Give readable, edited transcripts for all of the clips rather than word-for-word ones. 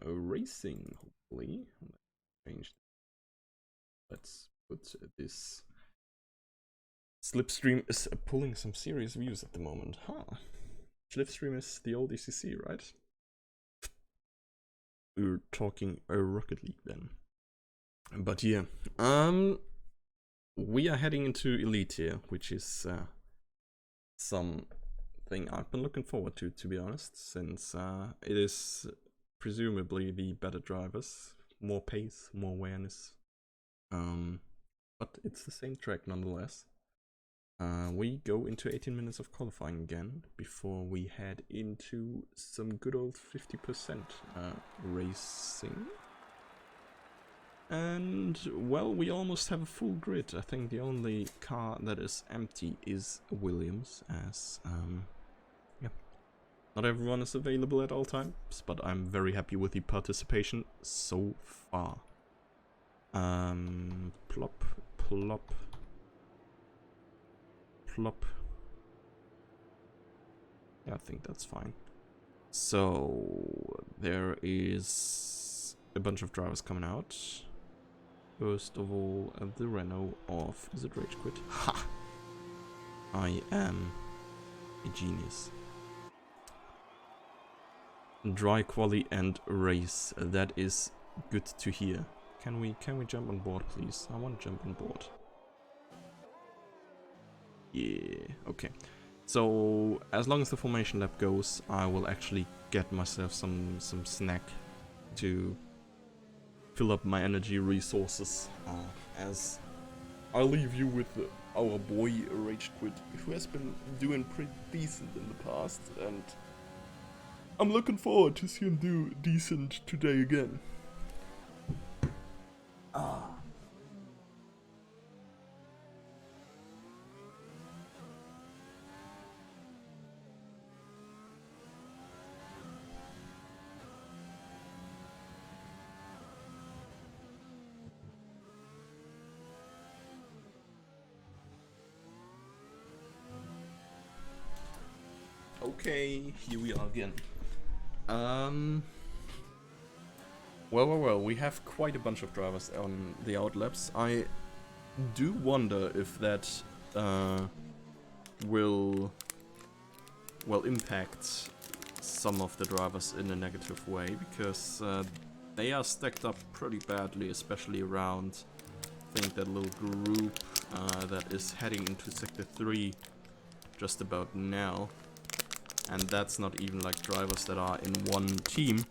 racing, hopefully. Change. Let's put this. Slipstream is pulling some serious views at the moment. Huh. Slipstream is the old ECC, right? We were talking Rocket League then. But yeah, we are heading into Elite here, which is something I've been looking forward to be honest, since it is presumably the better drivers, more pace, more awareness. But it's the same track nonetheless. We go into 18 minutes of qualifying again before we head into some good old 50% racing. And, well, we almost have a full grid. I think the only car that is empty is Williams, as, yeah, not everyone is available at all times, but I'm very happy with the participation so far. Plop, plop, plop. Yeah, I think that's fine. So, there is a bunch of drivers coming out. First of all, the Renault of... Is it Rage Quit? Ha! I am a genius. Dry quali and race. That is good to hear. Can we jump on board, please? I want to jump on board. Yeah, okay. So, as long as the formation lap goes, I will actually get myself some snack to fill up my energy resources, as I leave you with our boy Rage Quit, who has been doing pretty decent in the past, and I'm looking forward to see him do decent today again. Okay, here we are again. Well, we have quite a bunch of drivers on the outlaps. I do wonder if that will impact some of the drivers in a negative way, because they are stacked up pretty badly, especially around, I think, that little group that is heading into Sector 3 just about now. And that's not even like drivers that are in one team,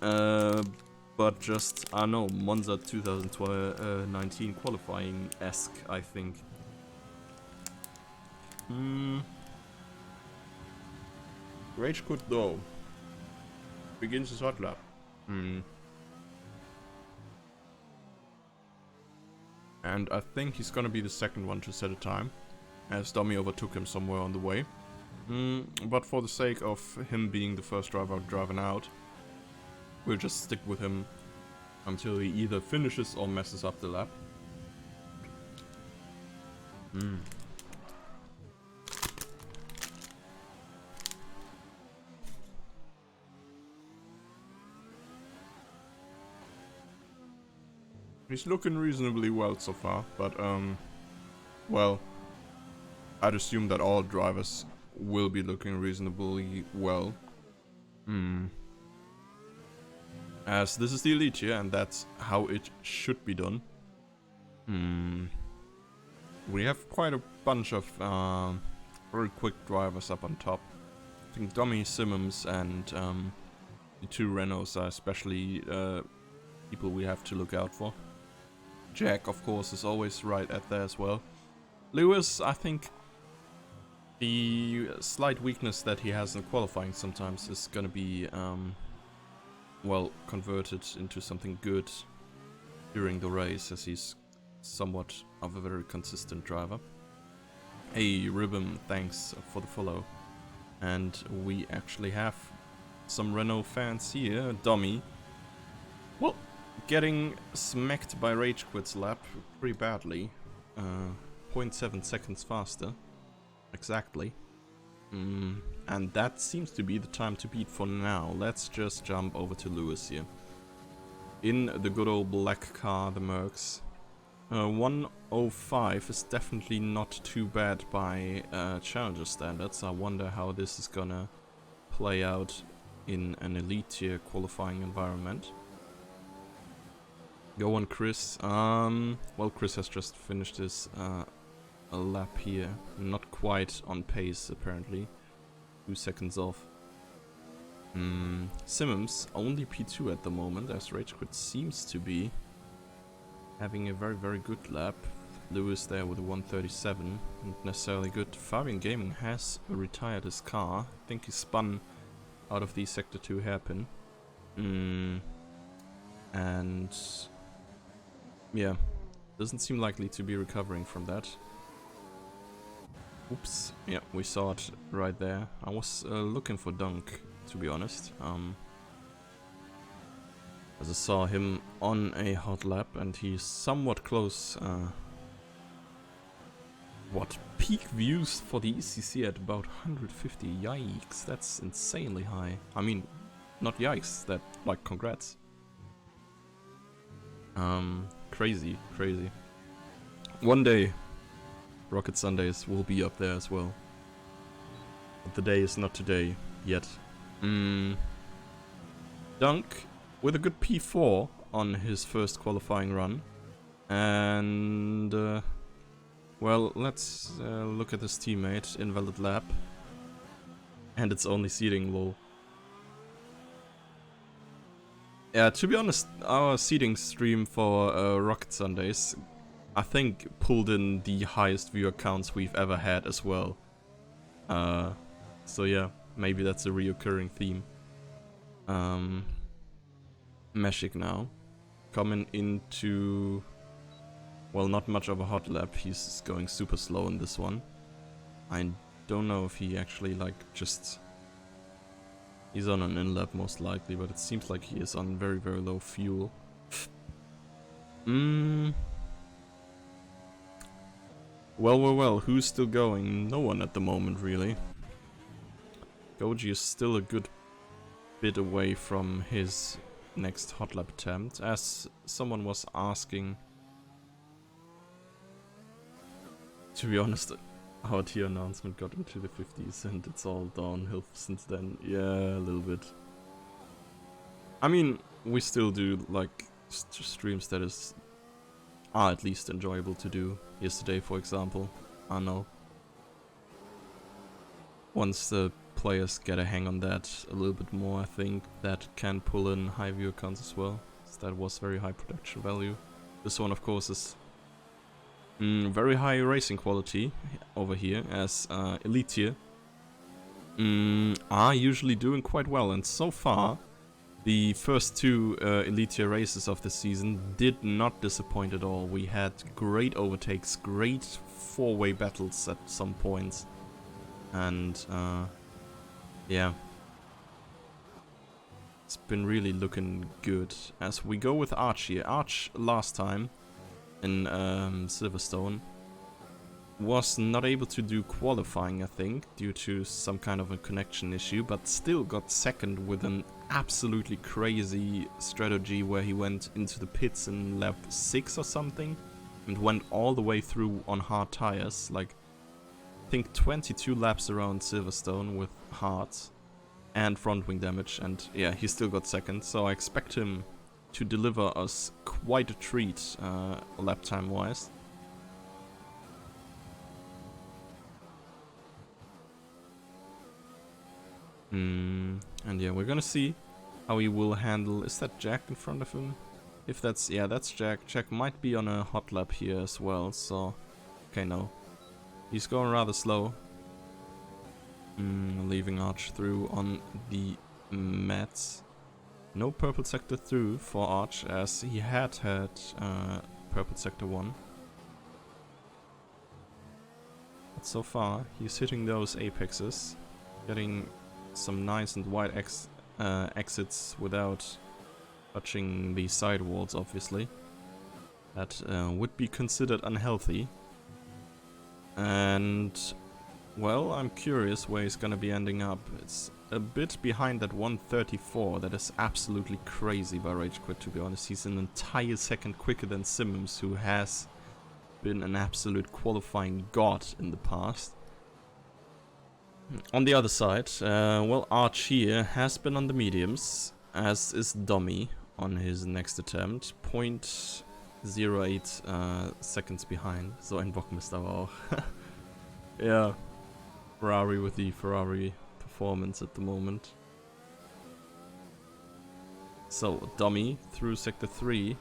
but just, I don't know, Monza 2019 qualifying-esque, I think. Rage Quit though begins his hot lap. And I think he's gonna be the second one to set a time, as Dummy overtook him somewhere on the way. But for the sake of him being the first driver driving out, we'll just stick with him until he either finishes or messes up the lap. He's looking reasonably well so far, but well, I'd assume that all drivers will be looking reasonably well. As this is the Elite here, and that's how it should be done. We have quite a bunch of very quick drivers up on top. I think Dummy, Simmons, and the two Renaults are especially people we have to look out for. Jack, of course, is always right at there as well. Lewis, I think the slight weakness that he has in qualifying sometimes is gonna be, well, converted into something good during the race, as he's somewhat of a very consistent driver. Hey, Ribbon, thanks for the follow. And we actually have some Renault fans here. Dummy, well, getting smacked by Rage Quit's lap pretty badly. 0.7 seconds faster. Exactly. And that seems to be the time to beat for now. Let's just jump over to Lewis here. In the good old black car, the Mercs. 105 is definitely not too bad by Challenger standards. I wonder how this is gonna play out in an elite tier qualifying environment. Go on, Chris. Well, Chris has just finished his a lap here. Not quite on pace, apparently. 2 seconds off. Simmons, only P2 at the moment, as Ragequit seems to be having a very, very good lap. Lewis there with a 137, not necessarily good. Fabian Gaming has retired his car. I think he spun out of the Sector 2 hairpin. And yeah, doesn't seem likely to be recovering from that. Oops, yeah, we saw it right there. I was looking for Dunk, to be honest. As I saw him on a hot lap and he's somewhat close. What? Peak views for the ECC at about 150. Yikes, that's insanely high. I mean, not yikes, that, like, congrats. Crazy, crazy. One day, Rocket Sundays will be up there as well. But the day is not today, yet. Dunk with a good P4 on his first qualifying run. And, well, let's look at his teammate, Invalid Lap. And it's only seeding, lol. Yeah, to be honest, our seeding stream for Rocket Sundays, I think, pulled in the highest viewer counts we've ever had as well. So yeah, maybe that's a reoccurring theme. Meshik now, coming into, well, not much of a hot lap. He's going super slow in this one. I don't know if he actually, like, just... He's on an in-lap most likely, but it seems like he is on very, very low fuel. Well, who's still going? No one at the moment, really. Goji is still a good bit away from his next hot lap attempt, as someone was asking. To be honest, our tier announcement got into the 50s and it's all downhill since then. Yeah, a little bit. I mean, we still do, like, streams that are at least enjoyable to do. Yesterday, for example. I know. Once the players get a hang on that a little bit more, I think that can pull in high viewer counts as well. So that was very high production value. This one, of course, is very high racing quality over here, as Elite tier are usually doing quite well. And so far, the first 2 Elite tier races of the season did not disappoint at all. We had great overtakes, great 4-way battles at some points. And yeah, it's been really looking good. As we go with Arch here. Arch last time in Silverstone was not able to do qualifying, I think, due to some kind of a connection issue, but still got second with an absolutely crazy strategy where he went into the pits in lap 6 or something and went all the way through on hard tires, like I think 22 laps around Silverstone with hards and front wing damage, and yeah, he still got second, so I expect him to deliver us quite a treat lap time wise. And yeah, we're gonna see how he will handle. Is that Jack in front of him? If that's, yeah, that's Jack. Jack might be on a hot lap here as well, so okay, no. He's going rather slow. Leaving Arch through on the mats. No purple sector through for Arch, as he had purple sector 1. But so far, he's hitting those apexes, getting some nice and wide exits without touching the sidewalls, obviously. That would be considered unhealthy. And Well, I'm curious where he's gonna be ending up. It's a bit behind that 134. That is absolutely crazy by Rage Quit, to be honest. He's an entire second quicker than Simmons, who has been an absolute qualifying god in the past. On the other side, well, Arch here has been on the mediums, as is Dommy on his next attempt. 0.08 seconds behind. So ein Bockmist aber auch. Yeah. Ferrari with the Ferrari performance at the moment. So, Dommy through Sector 3.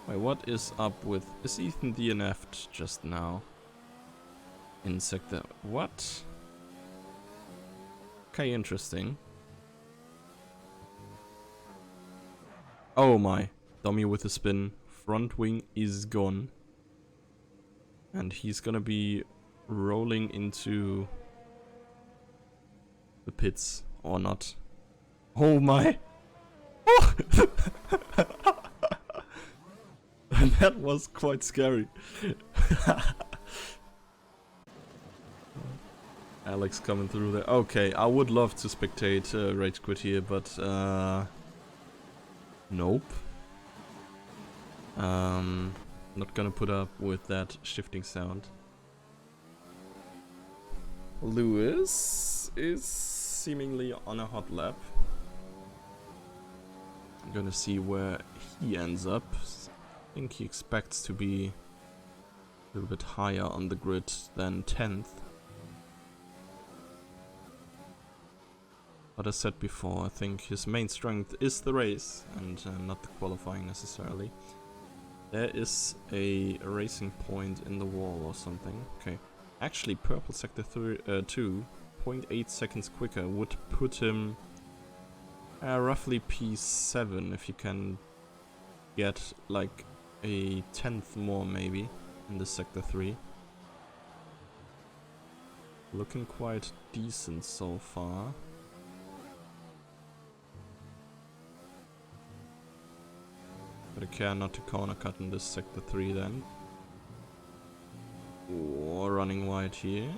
Wait, what is up with... Is Ethan DNF'd just now? In Sector... What? Okay, interesting. Oh my. Dommy with a spin. Front wing is gone. And he's gonna be rolling into the pits, or not. Oh my! Oh! That was quite scary. Alex coming through there. Okay, I would love to spectate Rage Quit here, but nope. Not gonna put up with that shifting sound. Lewis is seemingly on a hot lap. I'm gonna see where he ends up. I think he expects to be a little bit higher on the grid than 10th. But as said before, I think his main strength is the race and not the qualifying necessarily. There is a racing point in the wall or something. Okay. Actually, purple sector 2, 0.8 seconds quicker would put him roughly P7 if you can get like a 10th more maybe in the sector 3. Looking quite decent so far. But I care not to corner cut in this sector 3 then. Oh, running wide here.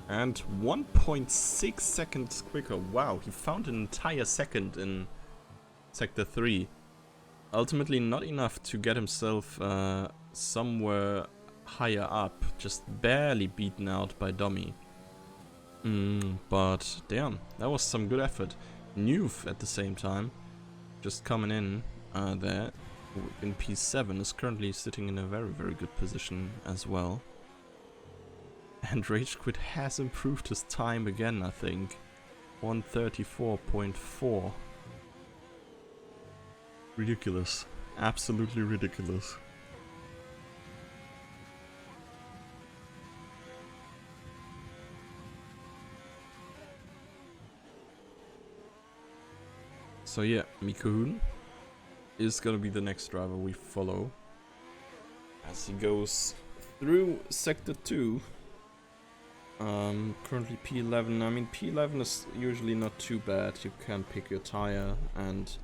And 1.6 seconds quicker. Wow, he found an entire second in sector 3. Ultimately not enough to get himself somewhere higher up. Just barely beaten out by Dommy. But damn, that was some good effort. Nuve at the same time. Just coming in there. In P7 is currently sitting in a very, very good position as well. And Rage Quit has improved his time again, I think. 134.4. Ridiculous. Absolutely ridiculous. So yeah, Mikoun is gonna be the next driver we follow as he goes through sector 2. Currently P11. I mean, P11 is usually not too bad. You can pick your tire and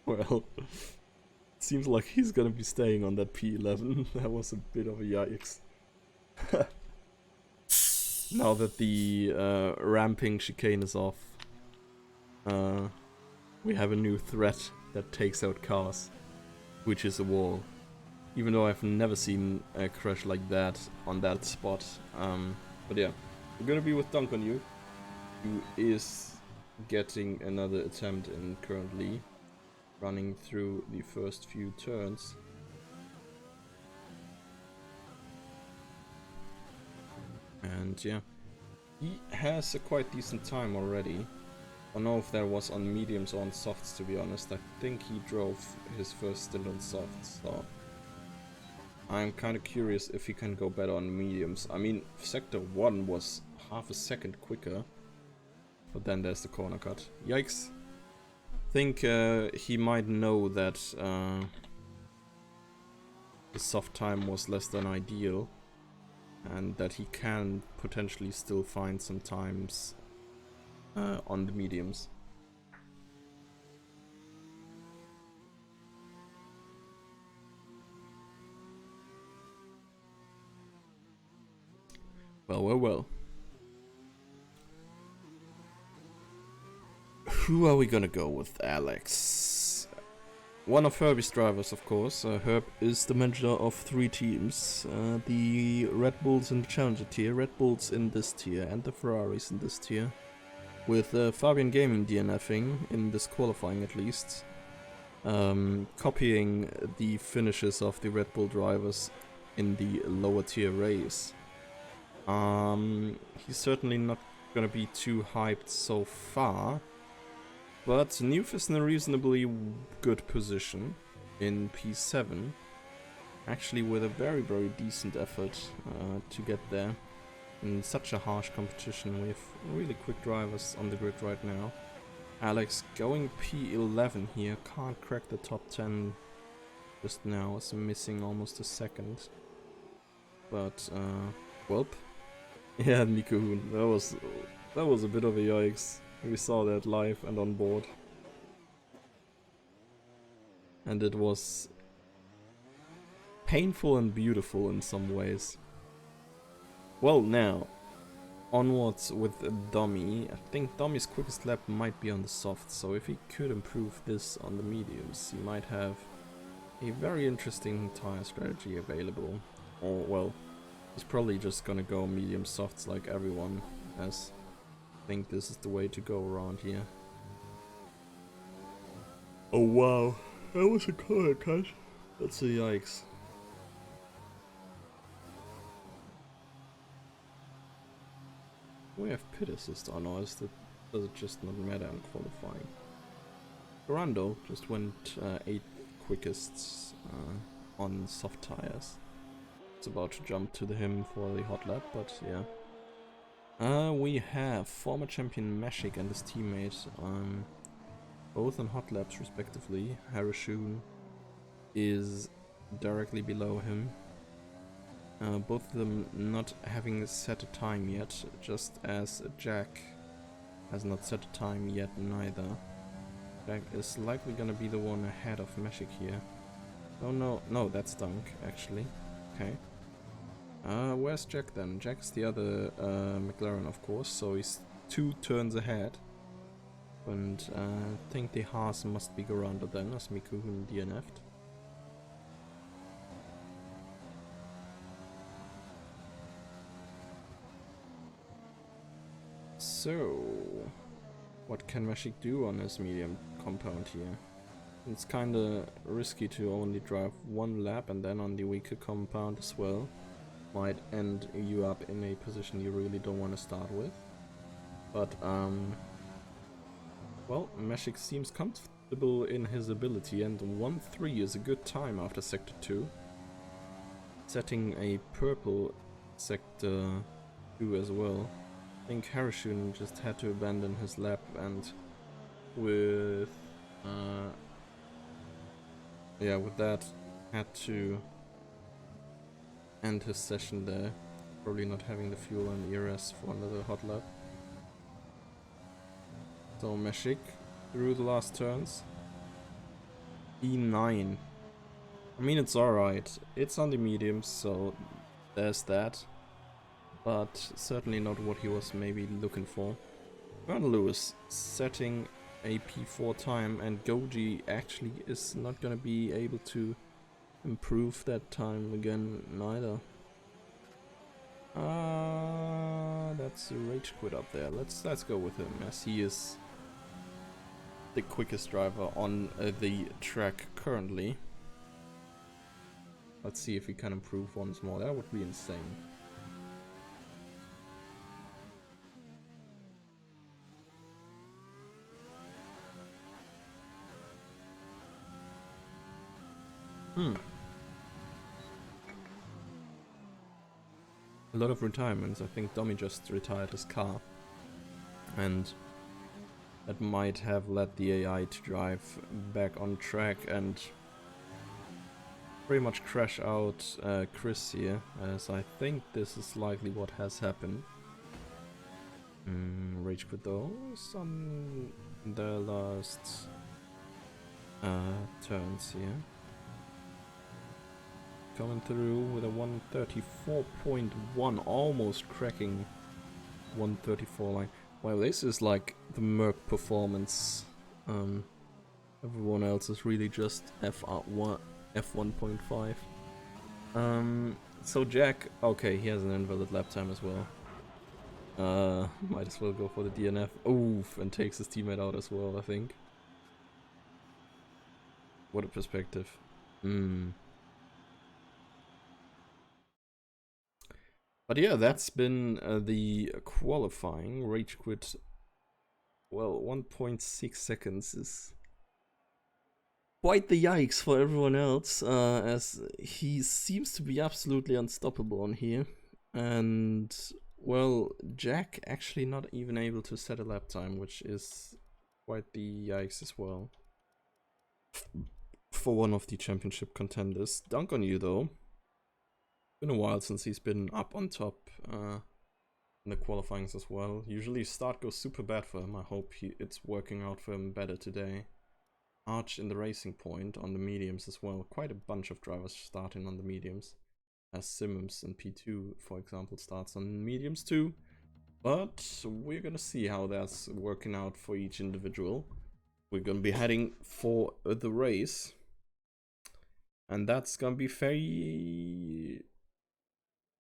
well, it seems like he's gonna be staying on that P11. That was a bit of a yikes. Now that the ramping chicane is off, we have a new threat that takes out cars, which is a wall. Even though I've never seen a crash like that on that spot. But yeah, we're gonna be with Dunk on You, who is getting another attempt in currently, running through the first few turns. And yeah, he has a quite decent time already. I don't know if that was on mediums or on softs, to be honest. I think he drove his first stint on softs, so I'm kind of curious if he can go better on mediums. I mean, sector 1 was half a second quicker, but then there's the corner cut. Yikes. I think he might know that the soft time was less than ideal, and that he can potentially still find some times on the mediums. Well, well, well. Who are we gonna go with, Alex? One of Herbie's drivers, of course. Herb is the manager of 3 teams. The Red Bulls in the Challenger tier, Red Bulls in this tier, and the Ferraris in this tier. With Fabian Gaming DNFing, in this qualifying at least. Copying the finishes of the Red Bull drivers in the lower tier race. He's certainly not gonna be too hyped so far. But Newf is in a reasonably good position in P7. Actually with a very, very decent effort to get there. In such a harsh competition with really quick drivers on the grid right now. Alex going P11 here, can't crack the top 10 just now, is missing almost a second. But, welp. Yeah, Nico, that was a bit of a yikes. We saw that live and on board. And it was painful and beautiful in some ways. Well, now, onwards with Domi. I think Domi's quickest lap might be on the soft, so if he could improve this on the mediums, he might have a very interesting tire strategy available. Or, well, he's probably just gonna go medium softs like everyone has. I think this is the way to go around here. Oh wow, that was a color cut. That's a yikes. We have pit assist on us, does it just not matter in qualifying? Ferrando just went 8 quickest on soft tires. It's about to jump to him for the hot lap, but yeah. We have former champion Mashik and his teammate, both on hot laps respectively. Harashun is directly below him. Both of them not having set a time yet, just as Jack has not set a time yet neither. Jack is likely gonna be the one ahead of Mashik here. Oh no, that's Dunk actually. Okay. Where's Jack then? Jack's the other McLaren, of course, so he's 2 turns ahead. And I think the Haas must be Garanda then, as Mikuhun DNF'd. So, what can Mashik do on his medium compound here? It's kinda risky to only drive 1 lap and then on the weaker compound as well. Might end you up in a position you really don't want to start with. But, well, Mashik seems comfortable in his ability, and 1-3 is a good time after Sector 2. Setting a purple Sector 2 as well. I think Harashun just had to abandon his lap, and with that had to end his session there, probably not having the fuel and ERS for another hot lap. So Mashik through the last turns. E9. I mean, it's alright. It's on the mediums, so there's that. But certainly not what he was maybe looking for. Bernal Lewis setting a P4 time, and Goji actually is not gonna be able to improve that time again neither. That's a rage quit up there. Let's go with him, as he is the quickest driver on the track currently. Let's see if he can improve once more. That would be insane. A lot of retirements. I think Domi just retired his car, and that might have led the AI to drive back on track and pretty much crash out Chris here, as I think this is likely what has happened. Rage quit those on the last turns here. coming through with a 134.1, almost cracking 134 line. Wow, this is like the Merc performance. Everyone else is really just F1.5. So Jack, okay, he has an invalid lap time as well. Might as well go for the DNF. Oof, and takes his teammate out as well, I think. What a perspective. But yeah, that's been the qualifying. Rage quit. Well, 1.6 seconds is quite the yikes for everyone else, as he seems to be absolutely unstoppable on here. And, well, Jack actually not even able to set a lap time, which is quite the yikes as well. For one of the championship contenders. Dunk on you, though. Been a while since he's been up on top in the qualifyings as well. Usually start goes super bad for him. I hope it's working out for him better today. Arch in the Racing Point on the mediums as well. Quite a bunch of drivers starting on the mediums. As Simmons in P2, for example, starts on mediums too. But we're gonna see how that's working out for each individual. We're gonna be heading for the race. And that's gonna be very...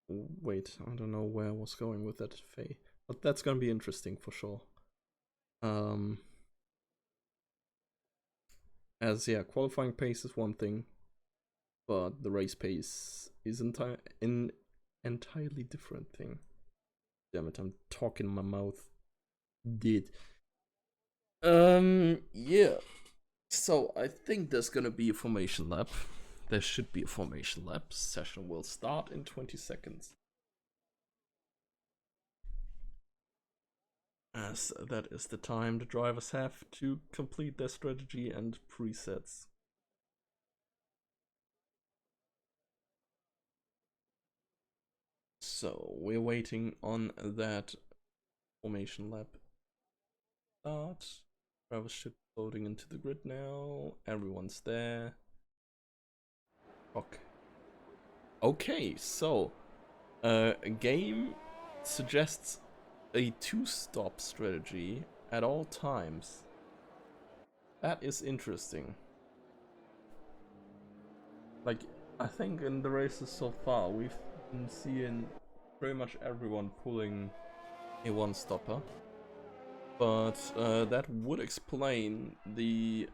Wait, I don't know where I was going with that, Faye. But that's gonna be interesting for sure. As yeah, qualifying pace is one thing, but the race pace is an entirely different thing. Damn it, I'm talking my mouth. Did. Yeah. So I think there's gonna be a formation lap. There should be a formation lap. Session will start in 20 seconds. As that is the time the drivers have to complete their strategy and presets. So we're waiting on that formation lap start. Drivers should be loading into the grid now. Everyone's there. Okay, so game suggests a 2-stop strategy at all times. That is interesting. Like, I think in the races so far, we've been seeing pretty much everyone pulling a 1-stopper. But that would explain the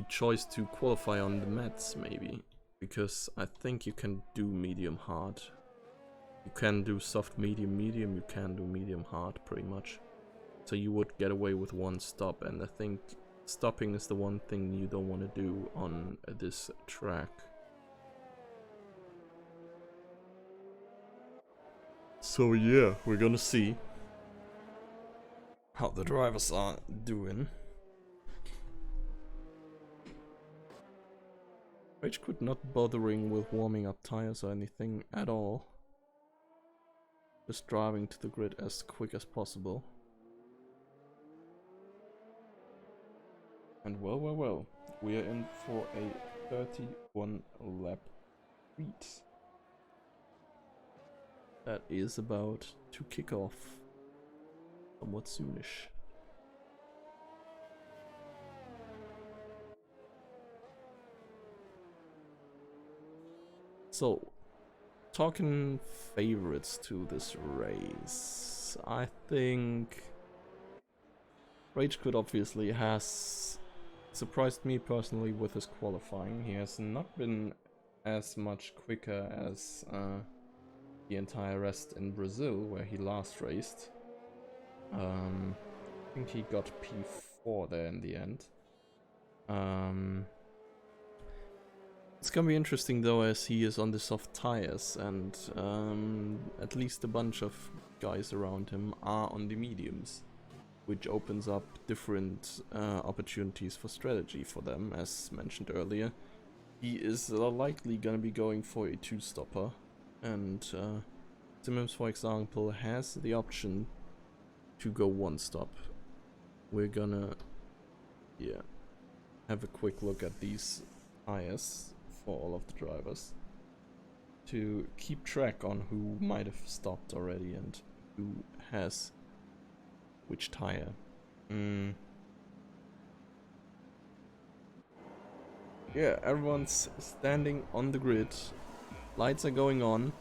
choice to qualify on the mats, maybe. Because I think you can do medium hard. You can do soft medium medium, you can do medium hard pretty much. So you would get away with 1 stop, and I think stopping is the one thing you don't want to do on this track. So yeah, we're gonna see how the drivers are doing. Rage quit not bothering with warming up tires or anything at all. Just driving to the grid as quick as possible. And well, we are in for a 31 lap lead. That is about to kick off somewhat soonish. So, talking favorites to this race, I think Rage quit obviously has surprised me personally with his qualifying. He has not been as much quicker as the entire rest in Brazil, where he last raced. I think he got P4 there in the end. It's gonna be interesting though, as he is on the soft tires, and at least a bunch of guys around him are on the mediums, which opens up different opportunities for strategy for them, as mentioned earlier. He is likely gonna be going for a 2-stopper, and Simmons, for example, has the option to go 1-stop. We're gonna... yeah. have a quick look at these tires for all of the drivers to keep track on who might have stopped already and who has which tire. Yeah, everyone's standing on the grid. Lights are going on.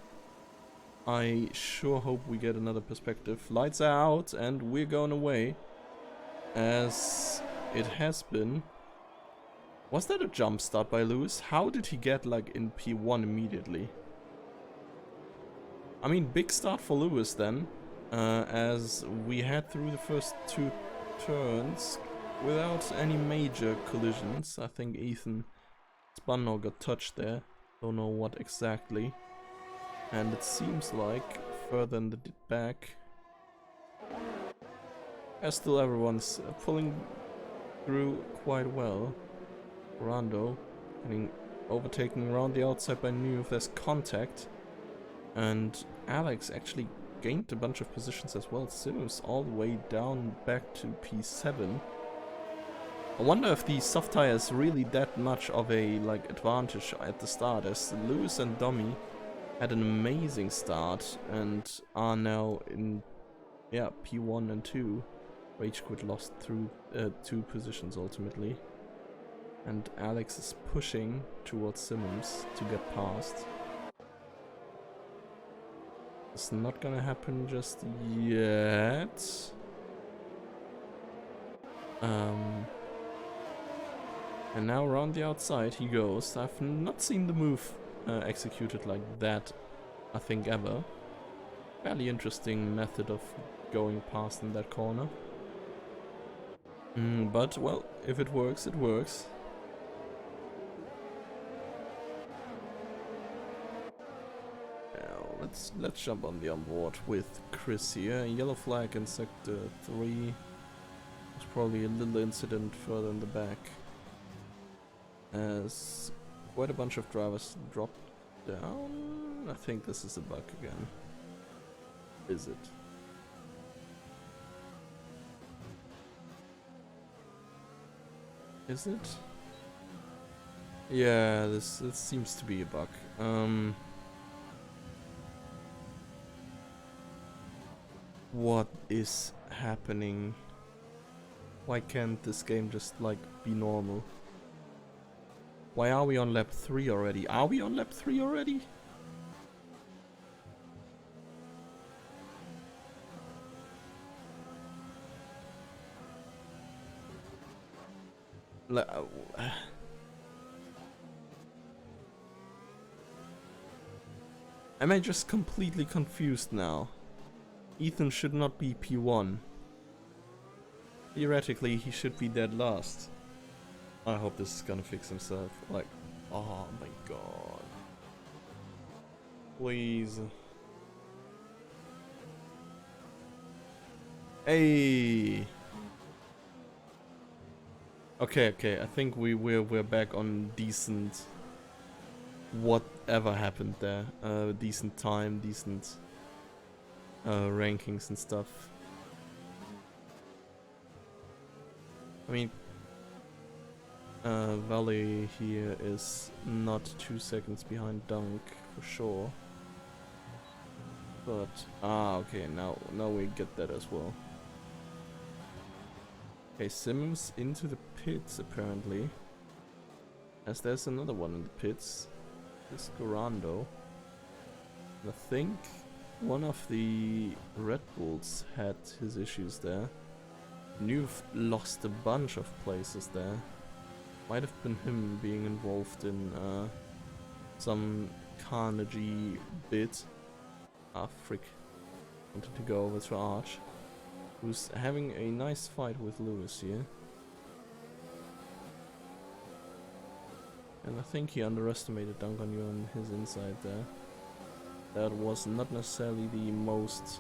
I sure hope we get another perspective. Lights are out and we're going away. As it has been. Was that a jump start by Lewis? How did he get like in P1 immediately? I mean, big start for Lewis then. As we head through the first 2 turns without any major collisions. I think Ethan spun or got touched there. Don't know what exactly. And it seems like further in the back, as still everyone's pulling through quite well. Rando getting overtaken around the outside by Newf. There's contact. And Alex actually gained a bunch of positions as well. Simmons all the way down back to P7. I wonder if the soft tire is really that much of a like advantage at the start, as Lewis and Domi had an amazing start and are now in P1 and 2. Rage Quit lost through 2 positions ultimately. And Alex is pushing towards Simmons to get past. It's not gonna happen just yet. And now around the outside he goes. I've not seen the move executed like that, I think, ever. Fairly interesting method of going past in that corner. But, well, if it works, it works. Now, let's jump on the onboard with Chris here. Yellow flag in sector 3. There's probably a little incident further in the back, as quite a bunch of drivers dropped down. I think this is a bug again. Is it? Is it? Yeah, this seems to be a bug. What is happening? Why can't this game just like be normal? Why are we on lap 3 already? Are we on lap 3 already? Am I just completely confused now? Ethan should not be P1. Theoretically, he should be dead last. I hope this is gonna fix himself. Like, oh my god. Please. Hey. Okay. I think we're back on decent. Whatever happened there. Decent time, decent rankings and stuff. I mean, Valley here is not 2 seconds behind Dunk for sure. But okay, now we get that as well. Okay, Simmons into the pits apparently, as there's another one in the pits. This Gorando. I think one of the Red Bulls had his issues there. You've lost a bunch of places there. Might have been him being involved in some Carnegie bit. Ah, frick. Wanted to go over to Arch, who's having a nice fight with Lewis here. And I think he underestimated Dunk on you on his inside there. That was not necessarily the most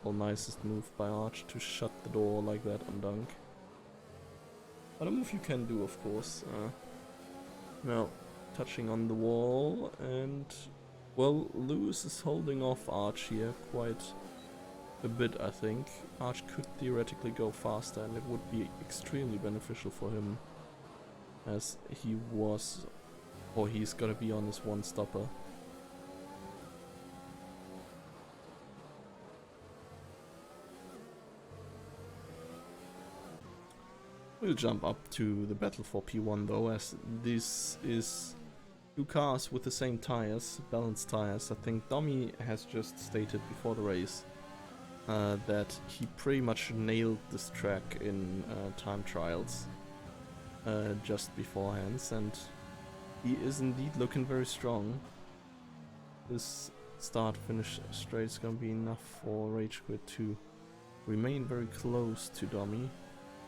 or nicest move by Arch to shut the door like that on Dunk. But a move you can do, of course. Now, touching on the wall, and well, Lewis is holding off Arch here quite a bit, I think. Arch could theoretically go faster, and it would be extremely beneficial for him, as he was, or he's gonna be on his one stopper. We'll jump up to the battle for P1 though, as this is two cars with the same tires, balanced tires. I think Domi has just stated before the race that he pretty much nailed this track in time trials just beforehand, and he is indeed looking very strong. This start-finish straight is gonna be enough for Rage Quit to remain very close to Domi.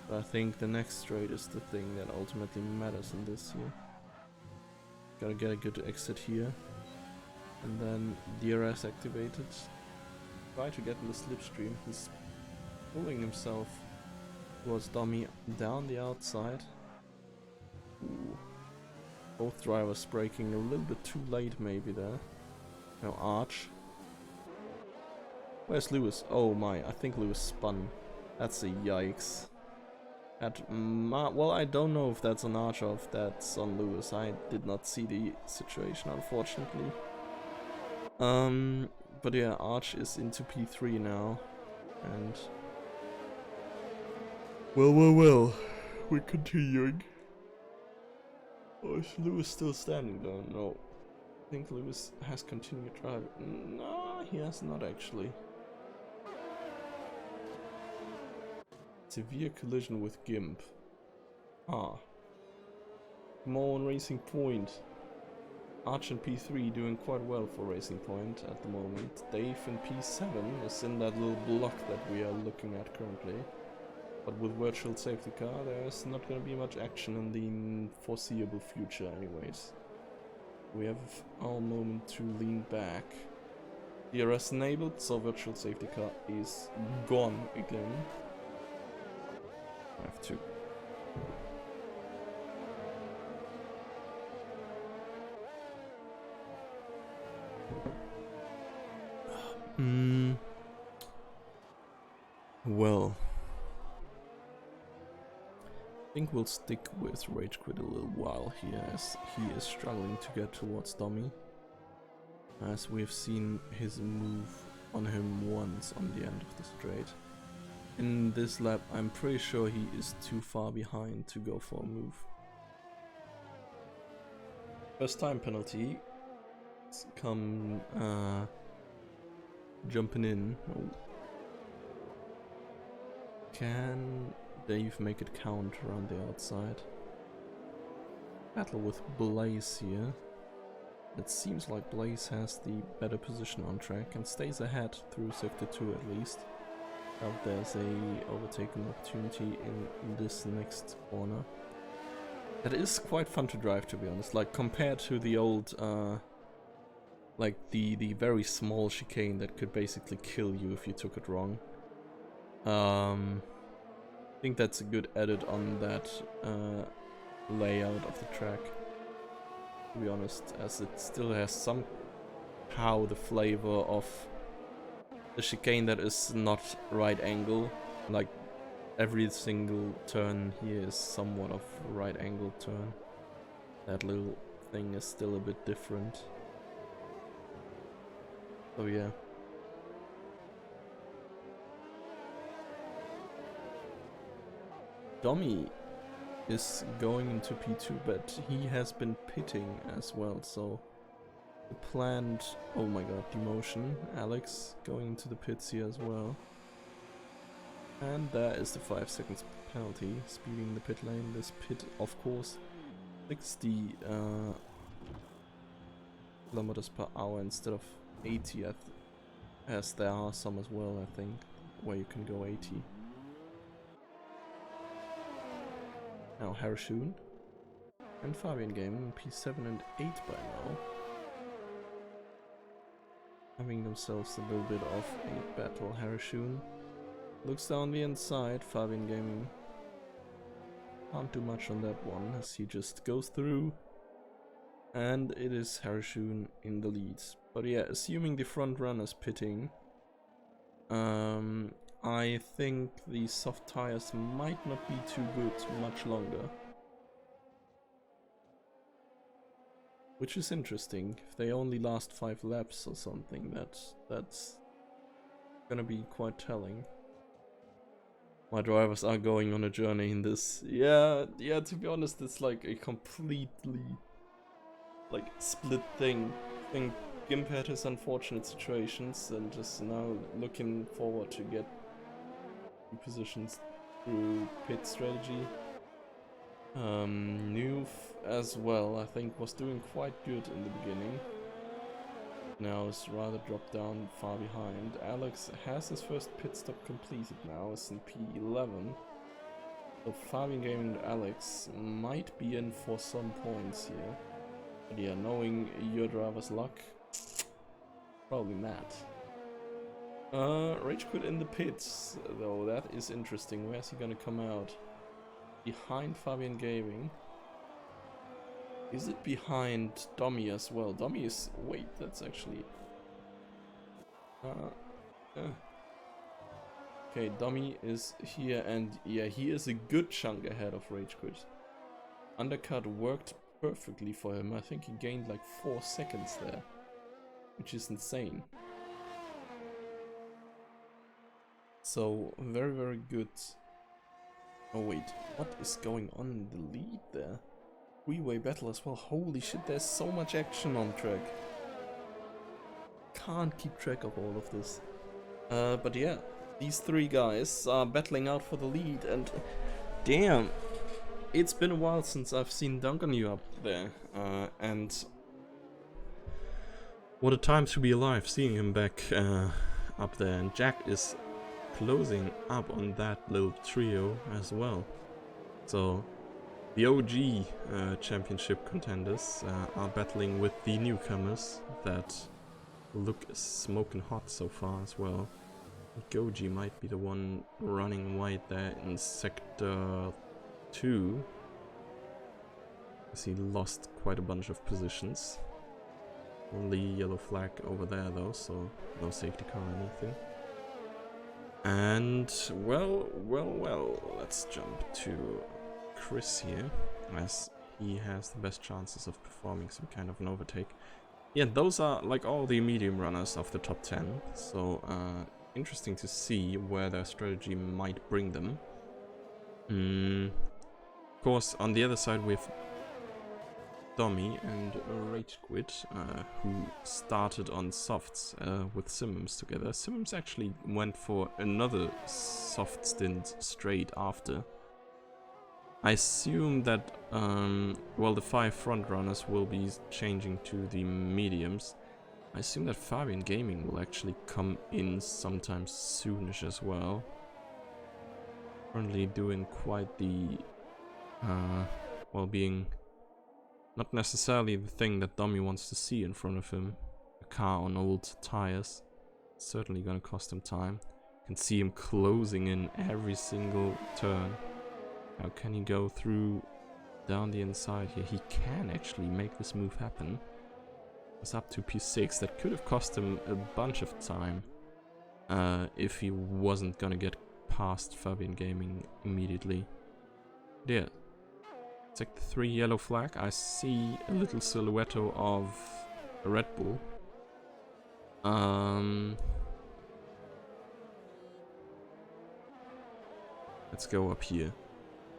But I think the next straight is the thing that ultimately matters in this here. Gotta get a good exit here. And then DRS activated. Try to get in the slipstream. He's pulling himself towards Domi down the outside. Ooh. Both drivers braking a little bit too late maybe there. Now Arch. Where's Lewis? Oh my, I think Lewis spun. That's a yikes. Well, I don't know if that's on Arch or if that's on Lewis. I did not see the situation, unfortunately. But yeah, Arch is into P3 now, and well, we're continuing. Oh, is Lewis still standing though? No, I think Lewis has continued driving. No, he has not actually. Severe collision with Gimp. Ah. Come on, Racing Point. Arch and P3 doing quite well for Racing Point at the moment. Dave in P7 is in that little block that we are looking at currently. But with virtual safety car, there's not going to be much action in the foreseeable future anyways. We have our moment to lean back. DRS enabled, so virtual safety car is gone again. I have to. Well, I think we'll stick with Rage Quit a little while here, as he is struggling to get towards Domi, as we've seen his move on him once on the end of the straight. In this lap, I'm pretty sure he is too far behind to go for a move. First time penalty. Let's come jumping in. Oh. Can Dave make it count around the outside? Battle with Blaze here. It seems like Blaze has the better position on track and stays ahead through sector 2 at least. Now there's a overtaking opportunity in this next corner. That is quite fun to drive, to be honest. Like compared to the old, like the very small chicane that could basically kill you if you took it wrong. I think that's a good edit on that layout of the track, to be honest, as it still has somehow the flavor of the chicane that is not right angle. Like every single turn here is somewhat of a right angle turn. That little thing is still a bit different. So yeah. Domi is going into P2, but he has been pitting as well, so the planned, oh my god, demotion. Alex going into the pits here as well. And there is the 5 seconds penalty, speeding the pit lane. This pit, of course, 60 kilometers per hour instead of 80, as there are some as well, I think, where you can go 80. Now Harashun and Fabian Gaming P7 and 8 by now, having themselves a little bit of a battle. Harashun looks down the inside. Fabian Gaming can't do much on that one, as he just goes through, and it is Harashun in the lead. But yeah, assuming the front runner's pitting, I think the soft tires might not be too good much longer. Which is interesting. If they only last 5 laps or something, that's gonna be quite telling. My drivers are going on a journey in this. Yeah, to be honest, it's like a completely like split thing. I think Gimp had his unfortunate situations and just now looking forward to get positions through pit strategy. Nuve as well, I think, was doing quite good in the beginning. Now is rather dropped down far behind. Alex has his first pit stop completed now, is in P11. So Fabian Gaming and Alex might be in for some points here. But yeah, knowing your driver's luck, probably not. Rage Quit in the pits, though, that is interesting. Where's he gonna come out? Behind Fabian Gaming. Is it behind Domi as well? Domi is... wait, that's actually... Okay, Domi is here and yeah, he is a good chunk ahead of Rage Quit. Undercut worked perfectly for him. I think he gained like 4 seconds there, which is insane. So, very, very good. Oh wait, what is going on in the lead there? Three-way battle as well. Holy shit, there's so much action on track. Can't keep track of all of this. But yeah, these 3 guys are battling out for the lead, and damn, it's been a while since I've seen Duncan up there, and what a time to be alive seeing him back up there. And Jack is closing up on that little trio as well. So the OG championship contenders are battling with the newcomers that look smoking hot so far as well. Goji might be the one running wide there in sector 2, as he lost quite a bunch of positions. Only yellow flag over there though, so no safety car or anything. And well, let's jump to Chris here, as he has the best chances of performing some kind of an overtake. Yeah, those are like all the medium runners of the top 10, so interesting to see where their strategy might bring them. Of course, on the other side we have Domi and Rage Quit, who started on softs with Simmons together. Simmons actually went for another soft stint straight after. I assume that, well, the 5 front runners will be changing to the mediums. I assume that Fabian Gaming will actually come in sometime soonish as well. Currently doing quite the, well, being not necessarily the thing that Dummy wants to see in front of him. A car on old tires. Certainly gonna cost him time. You can see him closing in every single turn. How can he go through down the inside here? He can actually make this move happen. It's up to P6. That could have cost him a bunch of time if he wasn't gonna get past Fabian Gaming immediately. Yeah. Sector 3 yellow flag. I see a little silhouette of a Red Bull. Let's go up here.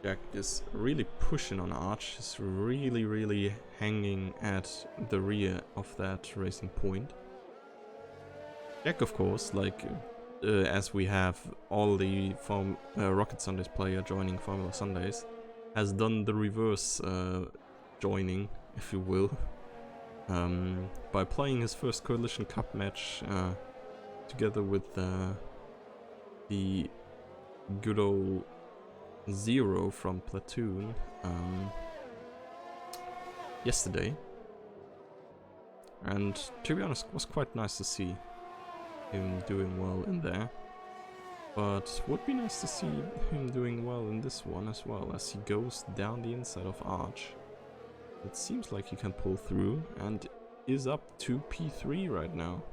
Jack is really pushing on Arch. He's really hanging at the rear of that racing point. Jack, of course, like as we have all the Rocket Sundays player joining Formula Sundays, has done the reverse joining, if you will, by playing his first Coalition Cup match together with the good old Zero from Platoon yesterday, and to be honest, it was quite nice to see him doing well in there. But would be nice to see him doing well in this one as well, as he goes down the inside of Arch. It seems like he can pull through and is up to P3 right now.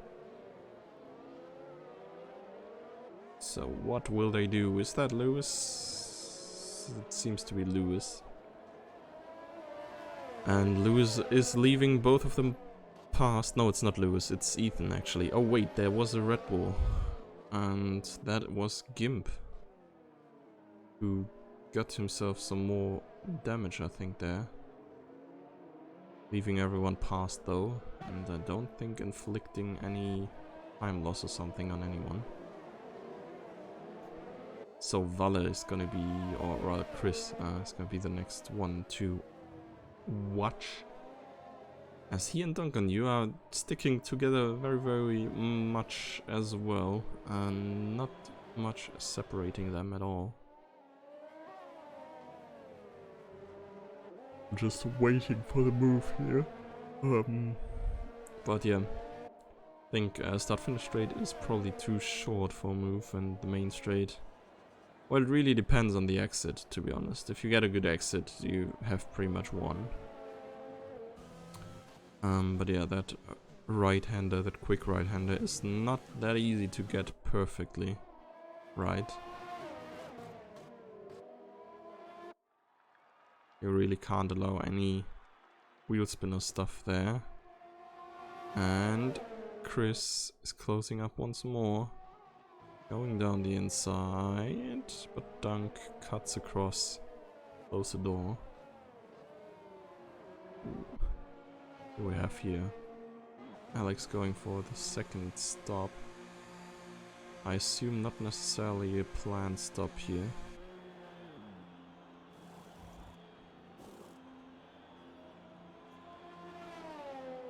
So what will they do? Is that Lewis? It seems to be Lewis. And Lewis is leaving both of them past. No, it's not Lewis, it's Ethan actually. Oh wait, there was a Red Bull. And that was Gimp, who got himself some more damage, I think, there. Leaving everyone past though, and I don't think inflicting any time loss or something on anyone. So Valle is gonna be, or rather Chris, is gonna be the next one to watch. As he and Duncan, you are sticking together very, very much as well, and not much separating them at all. Just waiting for the move here. But yeah, I think start-finish straight is probably too short for a move, and the main straight, well, it really depends on the exit, to be honest. If you get a good exit, you have pretty much won. But yeah, that right-hander, that quick right-hander, is not that easy to get perfectly right. You really can't allow any wheel spinner stuff there. And Chris is closing up once more. Going down the inside, but Dunk cuts across, close the door. What do we have here? Alex going for the second stop. I assume not necessarily a planned stop here.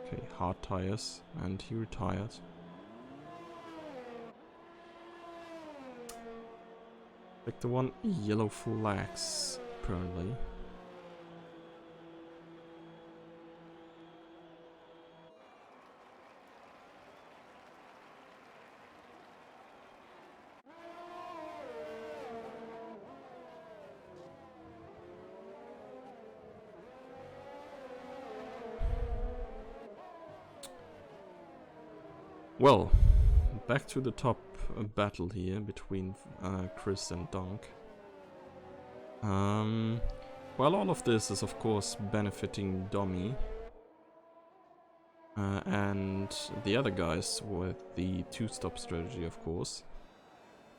Okay, hard tires, and he retired. Sector 1, yellow flags, apparently. Well, back to the top battle here between Chris and Dunk. Well, all of this is of course benefiting Dommy. And the other guys with the two-stop strategy, of course.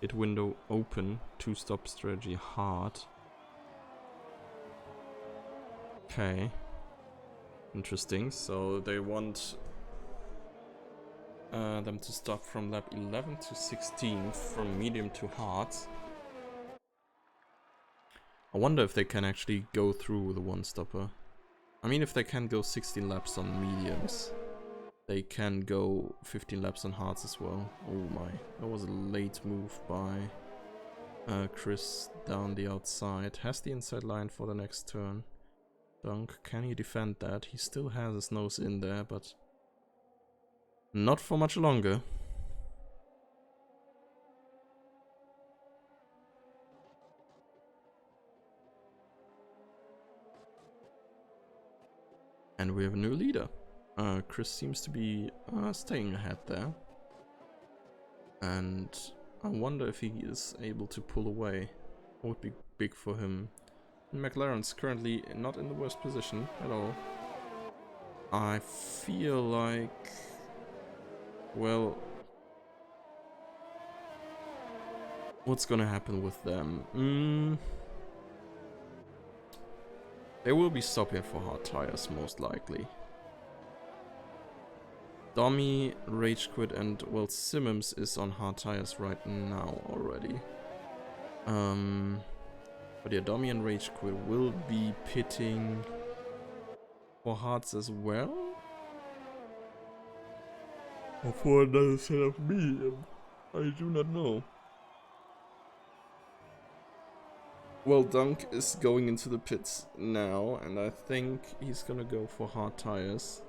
Hit window open, two-stop strategy hard. Okay. Interesting, so they want them to stop from lap 11 to 16, from medium to hard. I wonder if they can actually go through the one-stopper. I mean, if they can go 16 laps on mediums, they can go 15 laps on hards as well. Oh my, that was a late move by Chris down the outside. Has the inside line for the next turn. Dunk, can he defend that? He still has his nose in there, but not for much longer. And we have a new leader. Chris seems to be staying ahead there. And I wonder if he is able to pull away. It would be big for him. And McLaren's currently not in the worst position at all. I feel like, well, what's gonna happen with them? They will be stopping for hard tires, most likely. Dommy, Rage Quit, and, well, Simmons is on hard tires right now already. But yeah, Dommy and Rage Quit will be pitting for hards as well? Or for another set of medium? I do not know. Well, Dunk is going into the pits now, and I think he's gonna go for hard tires.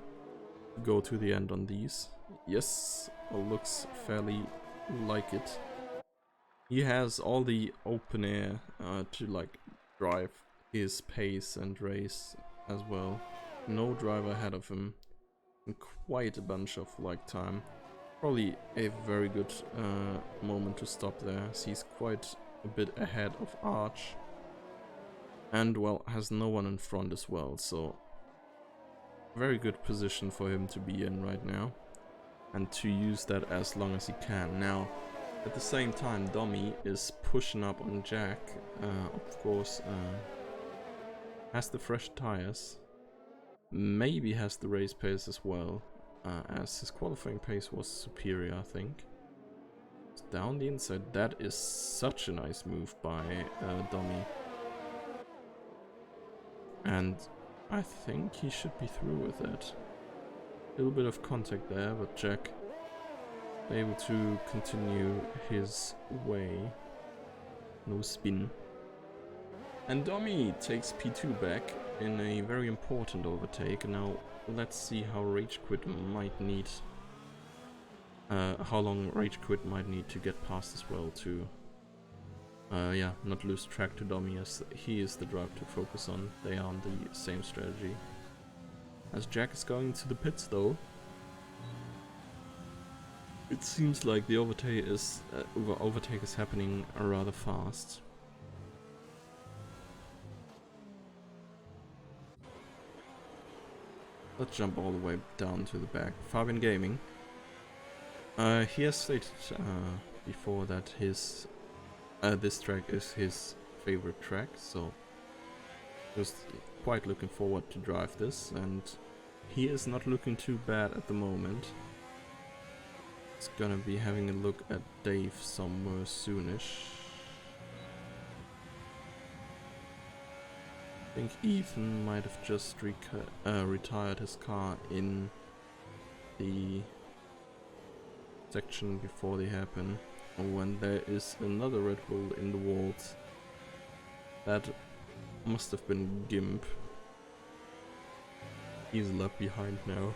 Go to the end on these. Yes, looks fairly like it. He has all the open air to like drive his pace and race as well. No driver ahead of him, and quite a bunch of like time. Probably a very good moment to stop there, as he's quite a bit ahead of Arch. And, well, has no one in front as well, so very good position for him to be in right now. And to use that as long as he can. Now, at the same time, Domi is pushing up on Jack. Of course, has the fresh tires. Maybe has the race pace as well. As his qualifying pace was superior, I think. Down the inside. That is such a nice move by Domi. And I think he should be through with it. A little bit of contact there, but Jack able to continue his way. No spin. And Domi takes P2 back in a very important overtake. Now let's see how Rage Quit might need, how long Rage Quit might need to get past as well to, yeah, not lose track to Domi, as he is the driver to focus on. They are on the same strategy. As Jack is going to the pits though, it seems like the overtake is happening rather fast. Let's jump all the way down to the back. Fabian Gaming. He has stated before that his this track is his favorite track, so just quite looking forward to drive this, and he is not looking too bad at the moment. He's gonna be having a look at Dave somewhere soonish. I think Ethan might have just retired his car in the section before they happen. When there is another Red Bull in the walls. That must have been Gimp. He's a lap behind now.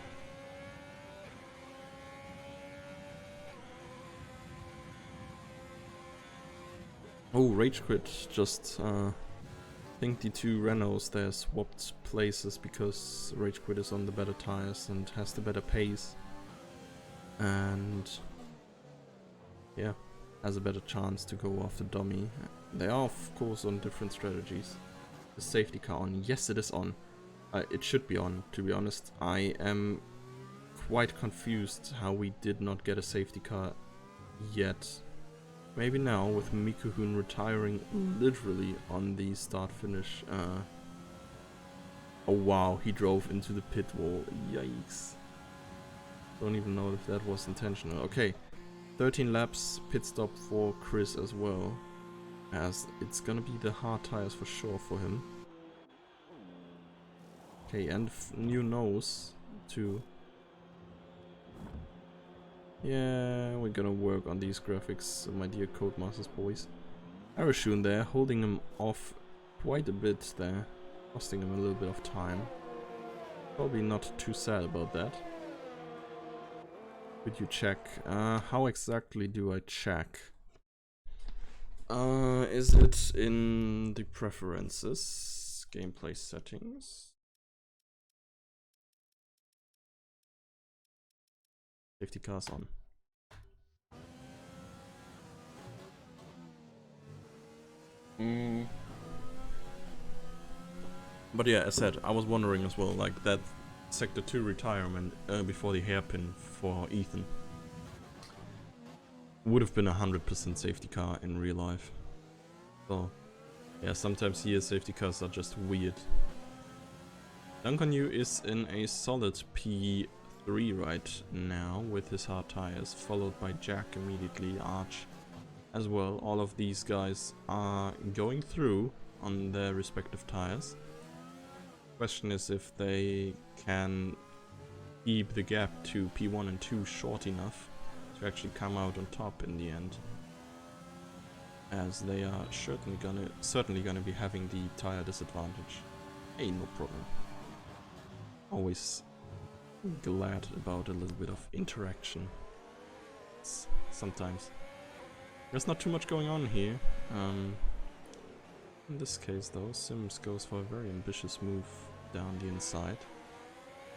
Oh, Rage Quit just, I think the two Renaults there swapped places because Rage Quit is on the better tires and has the better pace. And yeah, has a better chance to go after Domi. They are of course on different strategies. The safety car on, yes it is on. It should be on, to be honest. I am quite confused how we did not get a safety car yet. Maybe now, with Mikuhun retiring literally on the start-finish. Oh wow, he drove into the pit wall. Yikes. Don't even know if that was intentional. Okay, 13 laps, pit stop for Chris as well. As it's gonna be the hard tires for sure for him. Okay, and new nose too. Yeah, we're gonna work on these graphics, my dear Codemasters boys. Arashun there, holding him off quite a bit there, costing him a little bit of time. Probably not too sad about that. Could you check? How exactly do I check? Is it in the preferences? Gameplay settings? Safety cars on. But yeah, as said, I was wondering as well, like that Sector 2 retirement before the hairpin for Ethan would have been 100% safety car in real life. So yeah, sometimes here safety cars are just weird. Duncan Yu is in a solid P3 right now with his hard tires, followed by Jack immediately, Arch as well. All of these guys are going through on their respective tires. Question is if they can keep the gap to P1 and 2 short enough to actually come out on top in the end, as they are certainly gonna be having the tire disadvantage. Hey, no problem. Always glad about a little bit of interaction. Sometimes there's not too much going on here. In this case though, Sims goes for a very ambitious move down the inside.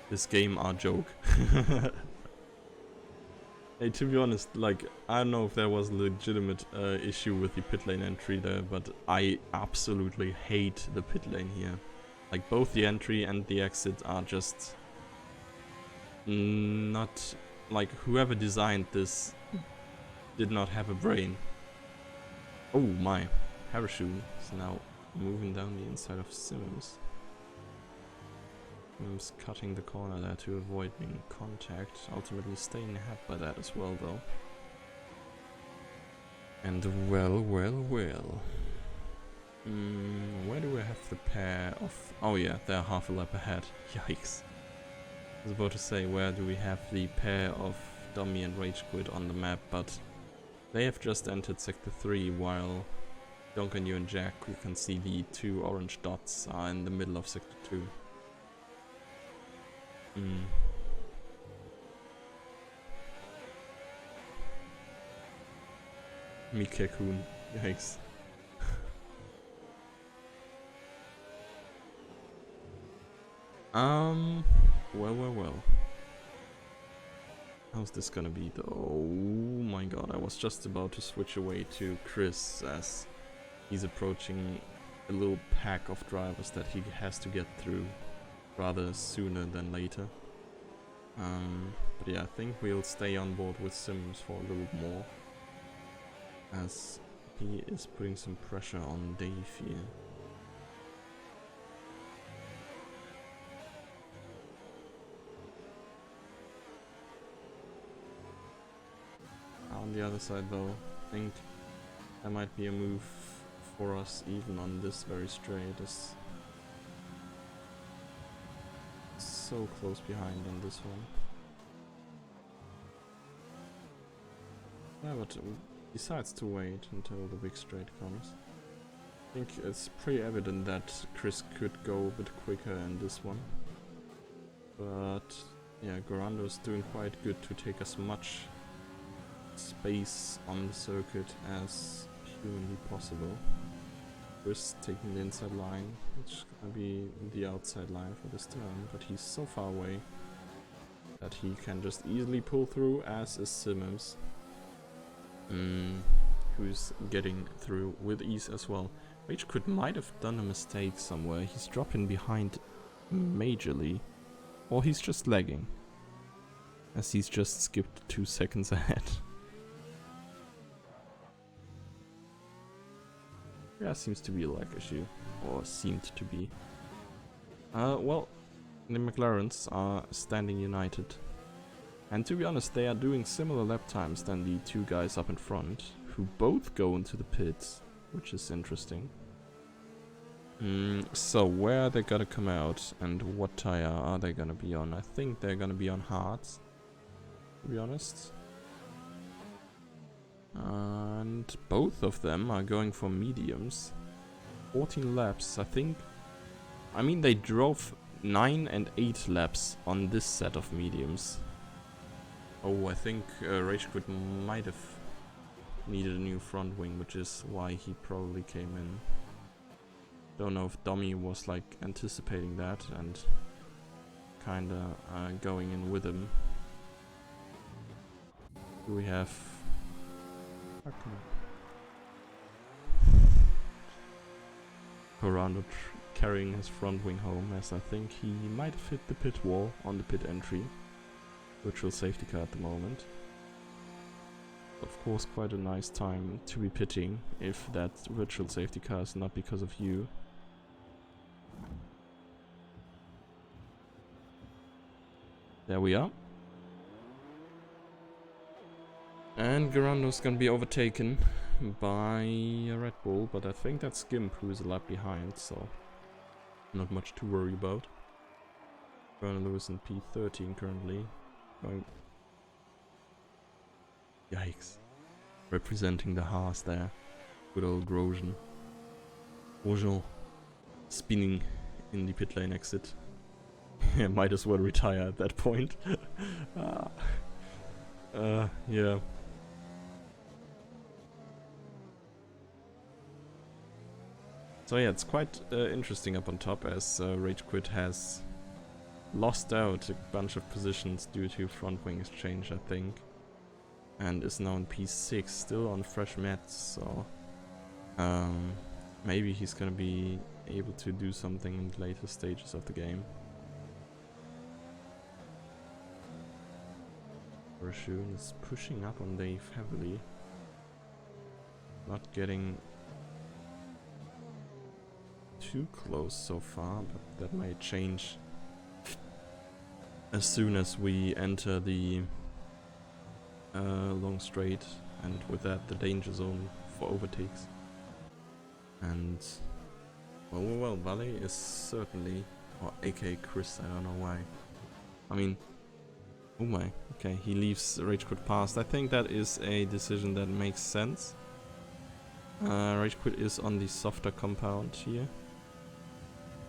This game are joke. Hey, to be honest, like, I don't know if there was a legitimate issue with the pit lane entry there, but I absolutely hate the pit lane here. Like, both the entry and the exit are just not... Like, whoever designed this did not have a brain. Oh my, Parachute is now moving down the inside of Simmons. Simmons cutting the corner there to avoid being in contact, ultimately staying ahead by that as well though. And well. Where do we have the pair of... Oh yeah, they're half a lap ahead. Yikes. I was about to say, where do we have the pair of Dummy and Rage Quit on the map, but they have just entered Sector 3, while Duncan, you and Jack, you can see the two orange dots are in the middle of Sector 2. Mika-kun, yikes. Well. How's this gonna be though? Oh my god, I was just about to switch away to Chris as he's approaching a little pack of drivers that he has to get through rather sooner than later. But yeah, I think we'll stay on board with Sims for a little more, as he is putting some pressure on Dave here. On the other side though, I think there might be a move for us even on this very straight, as so close behind on this one. Yeah, but decides to wait until the big straight comes. I think it's pretty evident that Chris could go a bit quicker in this one. But yeah, Gorando's doing quite good to take as much space on the circuit as humanly possible. Chris taking the inside line, which is gonna be the outside line for this turn, but he's so far away that he can just easily pull through, as is Simmons, who's getting through with ease as well. Rage Quit might have done a mistake somewhere. He's dropping behind majorly, or he's just lagging, as he's just skipped 2 seconds ahead. Yeah, seems to be a lag issue, or seemed to be. Well, the McLarens are standing united, and to be honest, they are doing similar lap times than the two guys up in front, who both go into the pits, which is interesting. So where are they gonna come out, and what tire are they gonna be on? I think they're gonna be on hards, to be honest. And both of them are going for mediums. 14 laps, I think. I mean, they drove 9 and 8 laps on this set of mediums. Oh, I think Rage Quit might have needed a new front wing, which is why he probably came in. Don't know if Dummy was like anticipating that and kinda going in with him. Do we have... Corando carrying his front wing home, as I think he might have hit the pit wall on the pit entry. Virtual safety car at the moment. Of course, quite a nice time to be pitting if that virtual safety car is not because of you. There we are. And Gorando's gonna be overtaken by a Red Bull, but I think that's Gimp who is a lap behind, so not much to worry about. Bernard Lewis in P13 currently. Going... Yikes. Representing the Haas there. Good old Grosjean. Grosjean spinning in the pit lane exit. Might as well retire at that point. Yeah. So yeah, it's quite interesting up on top, as Rage Quit has lost out a bunch of positions due to front wing exchange, I think. and is now in P6, still on fresh mats, so maybe he's gonna be able to do something in the later stages of the game. Rashun is pushing up on Dave heavily, not getting too close so far, but that may change as soon as we enter the long straight, and with that the danger zone for overtakes. And well, Valle is certainly, or aka Chris, I don't know why. I mean, oh my, okay, he leaves Rage Quit past. I think that is a decision that makes sense. Rage Quit is on the softer compound here,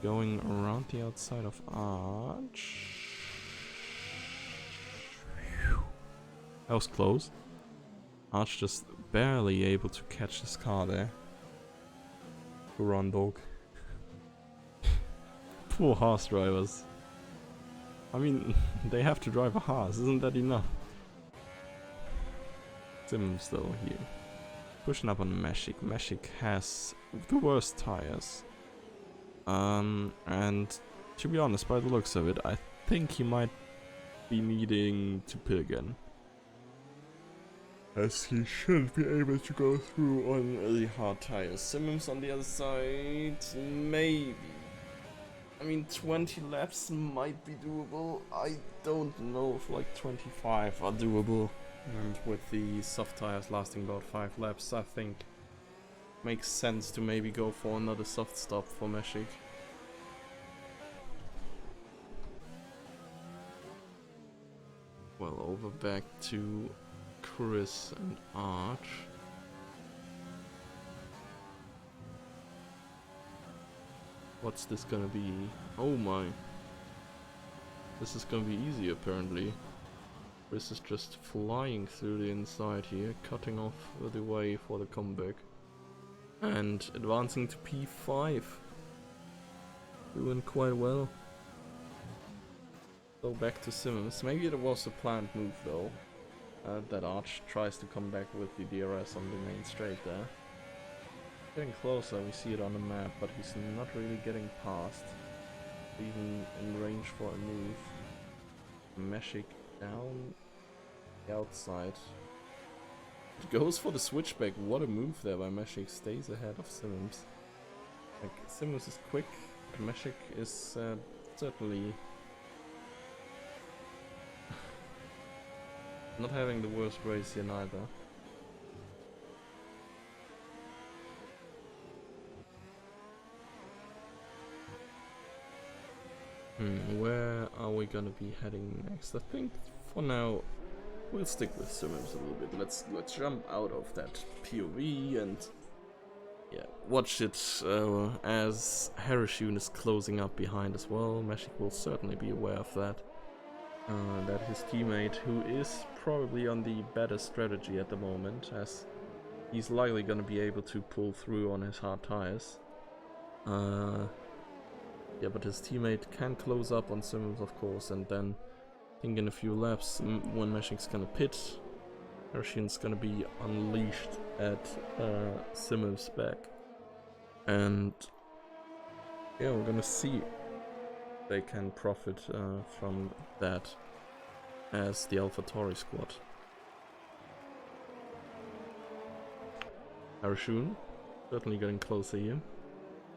going around the outside of Arch. That was close. Arch just barely able to catch his car there. Poor run dog. Poor Haas drivers. I mean, they have to drive a Haas, isn't that enough? Simmons though here. Pushing up on Meshik. Meshik has the worst tires. And to be honest, by the looks of it, I think he might be needing to pit again, as he should be able to go through on the hard tires. Simmons on the other side, maybe. I mean, 20 laps might be doable. I don't know if like 25 are doable. And with the soft tires lasting about 5 laps, I think makes sense to maybe go for another soft stop for Meshik. Well, over back to Chris and Arch. What's this gonna be? Oh my. This is gonna be easy apparently. Chris is just flying through the inside here, cutting off the way for the comeback. And advancing to P5. Doing quite well. So back to Simmons. Maybe it was a planned move though. That Arch tries to come back with the DRS on the main straight there. Getting closer, we see it on the map, but he's not really getting past. Even in range for a move. Meshik down the outside. It goes for the switchback. What a move there by Meshik. Stays ahead of Simmons. Like, Simmons is quick, but Meshik is certainly not having the worst race here neither. Where are we gonna be heading next? I think for now we'll stick with Simmons a little bit. Let's jump out of that POV and yeah, watch it as Harashun is closing up behind as well. Meshik will certainly be aware of that. That his teammate, who is probably on the better strategy at the moment, as he's likely gonna be able to pull through on his hard tires. Yeah, but his teammate can close up on Simmons, of course, and then I think in a few laps, when Meshik's gonna pit, Harashun's gonna be unleashed at Simmons' back. And yeah, we're gonna see if they can profit from that as the AlphaTauri squad. Harashun certainly getting closer here.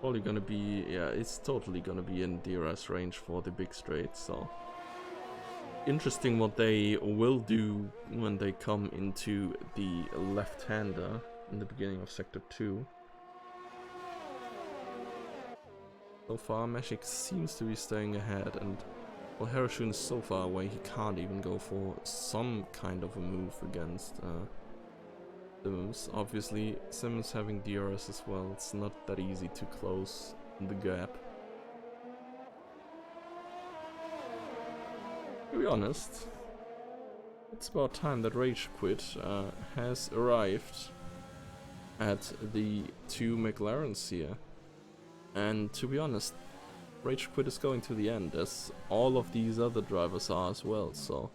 Probably gonna be, yeah, it's totally gonna be in DRS range for the big straight, so interesting what they will do when they come into the left-hander in the beginning of Sector 2. So far, Meshik seems to be staying ahead, and well, Harashun is so far away he can't even go for some kind of a move against Simmons. Obviously, Simmons having DRS as well, it's not that easy to close the gap. To be honest, it's about time that Rage Quit has arrived at the 2 McLarens here. And to be honest, Rage Quit is going to the end, as all of these other drivers are as well, so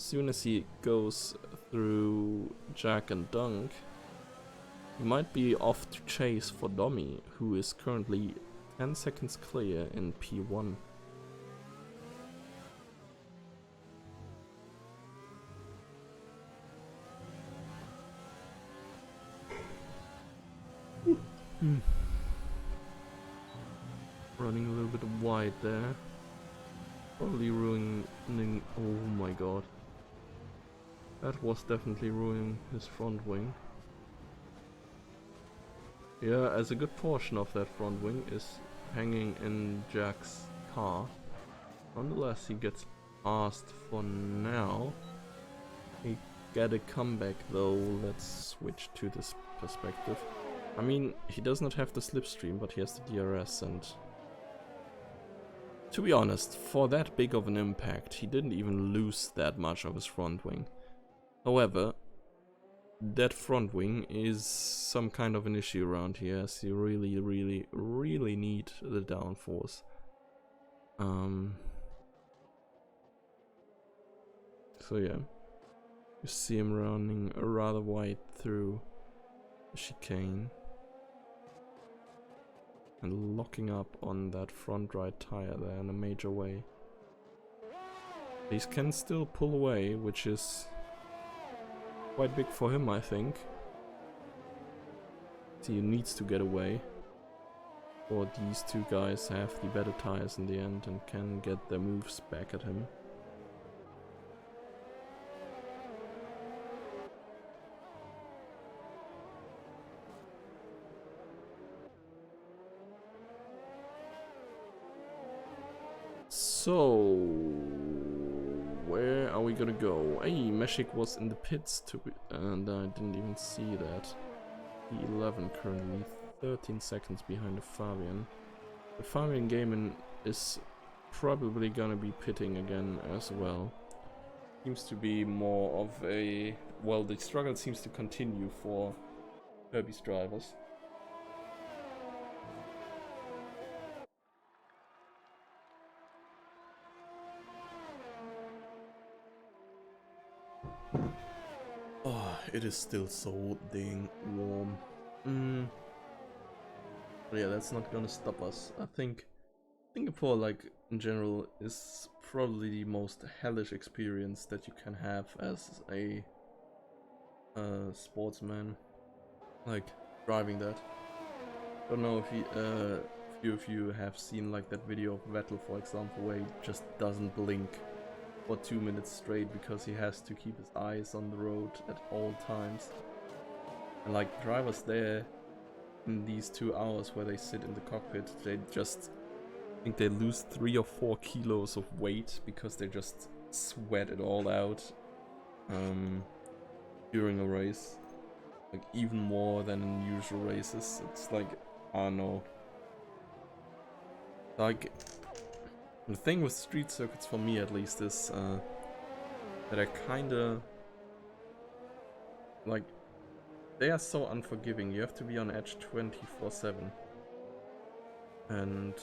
as soon as he goes through Jack and Dunk, he might be off to chase for Domi, who is currently 10 seconds clear in P1. Running a little bit wide there. Probably ruining... Oh my god. That was definitely ruining his front wing. Yeah, as a good portion of that front wing is hanging in Jack's car. Nonetheless, he gets past for now. He get a comeback though. Let's switch to this perspective. I mean, he does not have the slipstream, but he has the DRS, and to be honest, for that big of an impact, he didn't even lose that much of his front wing. However, that front wing is some kind of an issue around here, as you really need the downforce. So yeah, you see him running rather wide through the chicane and locking up on that front right tire there in a major way. These can still pull away, which is quite big for him, I think. He needs to get away, or these two guys have the better tires in the end and can get their moves back at him. So, where are we gonna go? Hey, Meshik was in the pits and I didn't even see that. P11 currently 13 seconds behind the Fabian. The Fabian Gaiman is probably gonna be pitting again as well. Seems to be more of a... well, the struggle seems to continue for Kirby's drivers. Oh, it is still so dang warm. But yeah, that's not gonna stop us. I think Singapore, like, in general, is probably the most hellish experience that you can have as a sportsman. Like, driving that. I don't know if few of you have seen, like, that video of Vettel, for example, where he just doesn't blink for 2 minutes straight because he has to keep his eyes on the road at all times. And like, drivers there in these 2 hours where they sit in the cockpit, they just think they lose 3 or 4 kilos of weight because they just sweat it all out during a race. Like, even more than in usual races. It's like, I don't know. Like, the thing with street circuits, for me at least, is that I kinda... like, they are so unforgiving. You have to be on edge 24/7. And,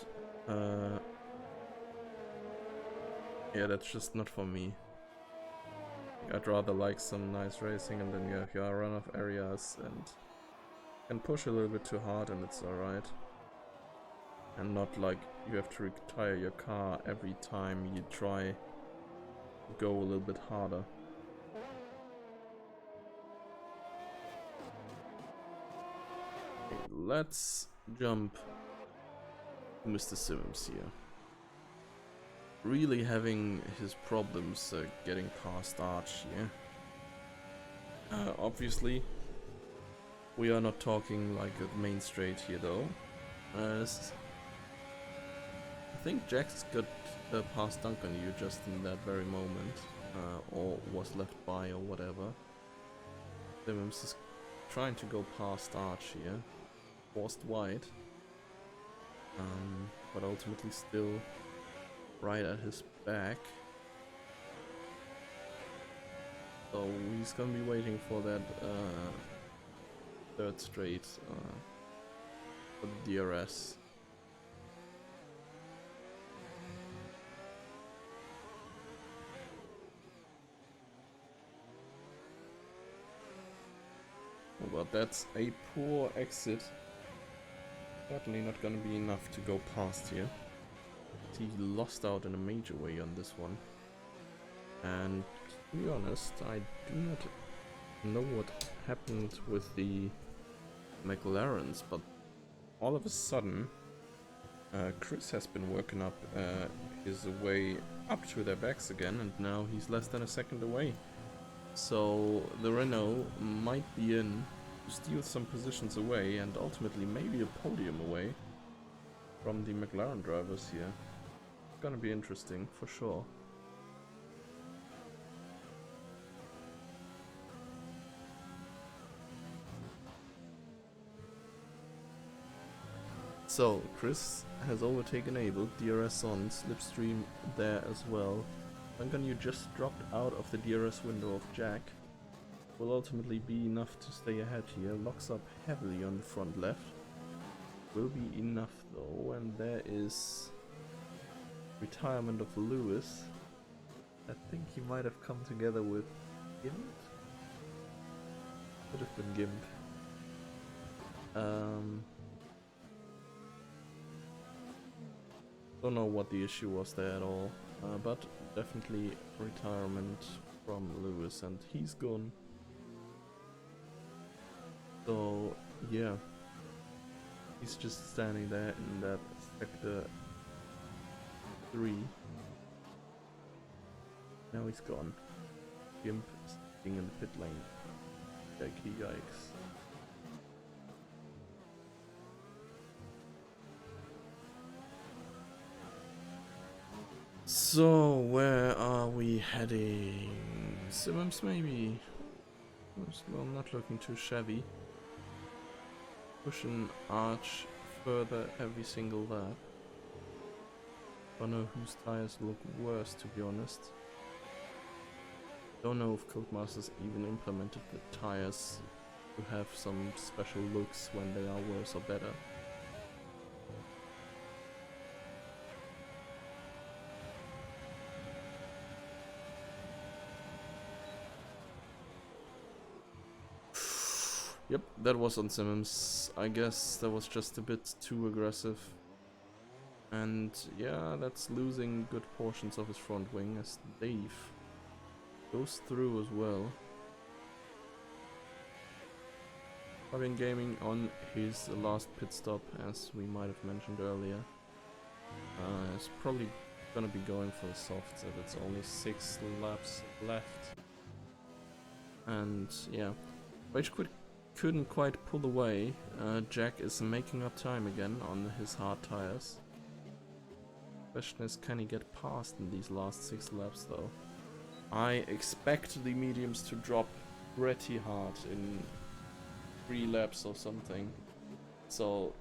yeah, that's just not for me. I'd rather like some nice racing, and then you have your run-off areas and can push a little bit too hard and it's alright. And not like you have to retire your car every time you try to go a little bit harder. Okay, let's jump to Mr. Simmons here. Really having his problems getting past Arch here. Obviously, we are not talking like a main straight here though. I think Jax got past Dunk on you just in that very moment, or was left by or whatever. Simmons is trying to go past Arch here, forced wide, but ultimately still right at his back. So he's gonna be waiting for that third straight for the DRS. but that's a poor exit. Certainly not gonna be enough to go past here. He lost out in a major way on this one. And to be honest, I do not know what happened with the McLarens, but all of a sudden Chris has been working up his way up to their backs again, and now he's less than a second away. So the Renault might be in to steal some positions away and ultimately maybe a podium away from the McLaren drivers here. It's gonna be interesting for sure. So, Chris has overtaken Abel, DRS on, slipstream there as well. Duncan, you just dropped out of the DRS window of Jack. Will ultimately be enough to stay ahead here. Locks up heavily on the front left. Will be enough though, and there is retirement of Lewis. I think he might have come together with Gimp. Could have been Gimp. Don't know what the issue was there at all, but definitely retirement from Lewis, and he's gone. So yeah, he's just standing there in that sector 3. Now he's gone. Gimp is sitting in the pit lane. Yikes. So, where are we heading? Simmons, maybe? Well, not looking too shabby. Pushing Arch further every single lap. Don't know whose tires look worse, to be honest. Don't know if Codemasters even implemented the tires to have some special looks when they are worse or better. Yep, that was on Simmons. I guess that was just a bit too aggressive. And yeah, that's losing good portions of his front wing as Dave goes through as well. Fabian Gaming on his last pit stop, as we might have mentioned earlier. Is probably gonna be going for the softs if it's only 6 laps left. And yeah, Rage Quit couldn't quite pull away. Jack is making up time again on his hard tires. Question is, can he get past in these last 6 laps though? I expect the mediums to drop pretty hard in 3 laps or something. So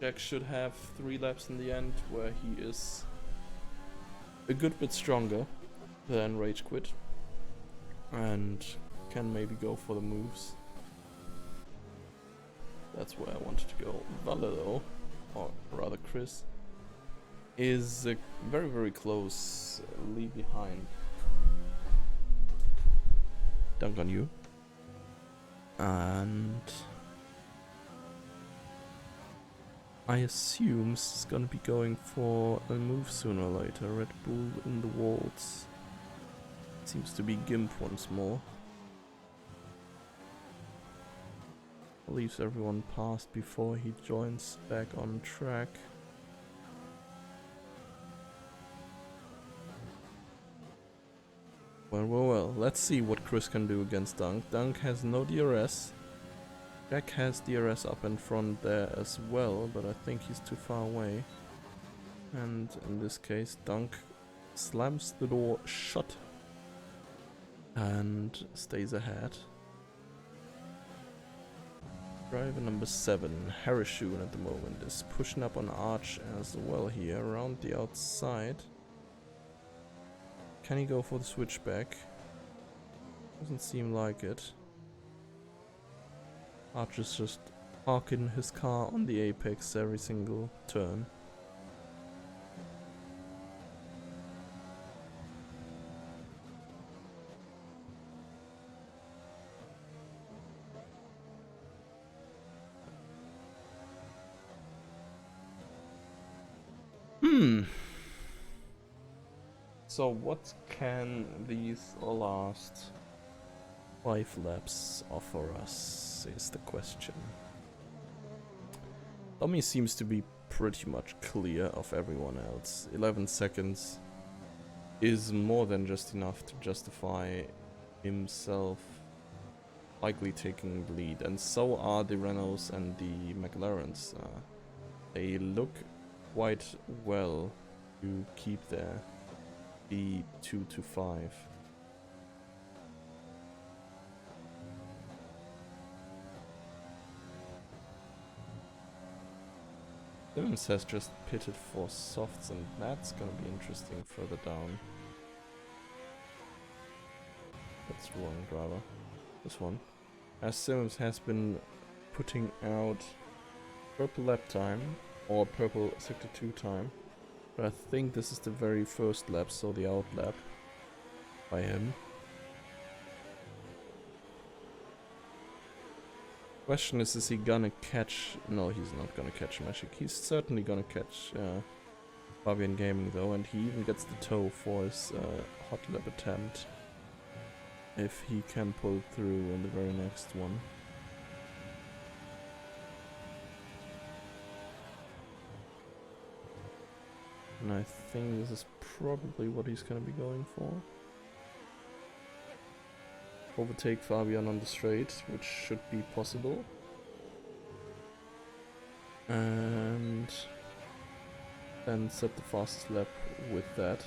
Jack should have 3 laps in the end where he is a good bit stronger than Rage Quit and can maybe go for the moves. That's where I wanted to go. Valle though, or rather Chris, is very, very closely behind. Dunk on you. And I assume it's gonna be going for a move sooner or later. Red Bull in the walls. Seems to be Gimp once more. Leaves everyone past before he joins back on track. Well, let's see what Chris can do against Dunk. Dunk has no DRS. Jack has DRS up in front there as well, but I think he's too far away. And in this case, Dunk slams the door shut and stays ahead. Driver number 7, Harishun at the moment, is pushing up on Arch as well here, around the outside. Can he go for the switchback? Doesn't seem like it. Arch is just parking his car on the apex every single turn. So what can these last 5 laps offer us is the question. Tommy seems to be pretty much clear of everyone else. 11 seconds is more than just enough to justify himself likely taking the lead, and so are the Renaults and the McLarens. They look quite well to keep their the 2 to 5. Simmons has just pitted for softs, and that's gonna be interesting further down. That's the wrong driver. This one. As Simmons has been putting out purple lap time, or purple sector 2 time. But I think this is the very first lap, so the out lap by him. Question is he gonna catch... No, he's not gonna catch Magic. He's certainly gonna catch Fabian Gaming though, and he even gets the toe for his hot lap attempt. If he can pull through in the very next one. And I think this is probably what he's gonna be going for. Overtake Fabian on the straight, which should be possible. And then set the fastest lap with that.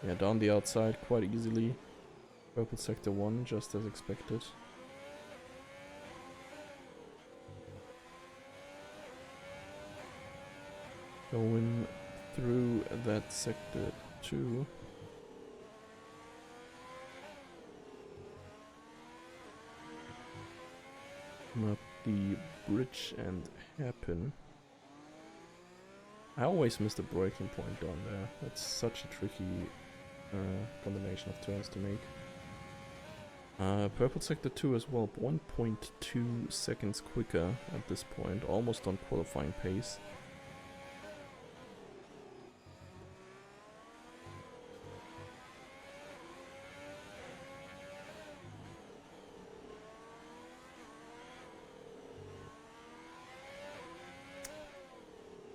Yeah, down the outside quite easily. Purple sector 1, just as expected. Going through that sector 2. Up the bridge and hairpin. I always miss the braking point down there. That's such a tricky combination of turns to make. Purple sector 2 as well, 1.2 seconds quicker at this point, almost on qualifying pace.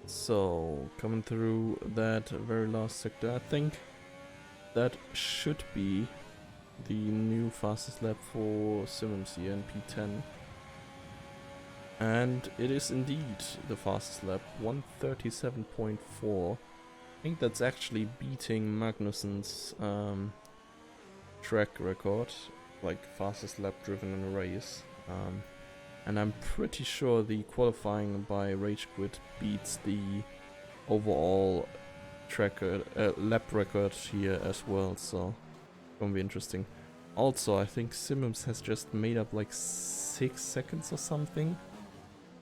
So, coming through that very last sector, I think that should be the new fastest lap for Simmons here in P10. And it is indeed the fastest lap, 1:37.4. I think that's actually beating Magnussen's track record, like fastest lap driven in a race. And I'm pretty sure the qualifying by Rage Quit beats the overall lap record here as well, so gonna be interesting. Also, I think Simmons has just made up like 6 seconds or something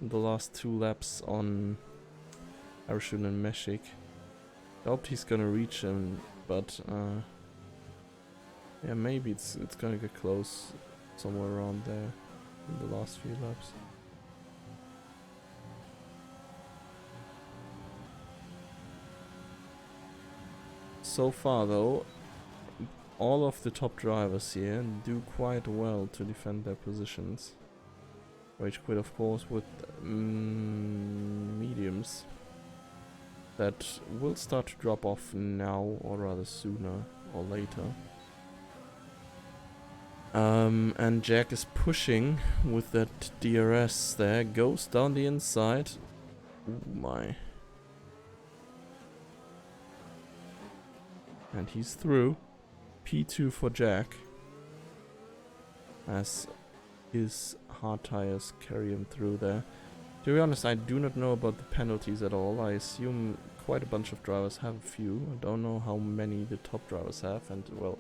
in the last 2 laps on Arashun and Meshik. I hope he's gonna reach him, but yeah, maybe it's gonna get close somewhere around there in the last few laps. So far though, all of the top drivers here do quite well to defend their positions. Rage Quit of course with mediums that will start to drop off now, or rather sooner or later. And Jack is pushing with that DRS there, goes down the inside. Oh my. And he's through. P2 for Jack, as his hard tires carry him through there. To be honest, I do not know about the penalties at all. I assume quite a bunch of drivers have a few. I don't know how many the top drivers have, and well,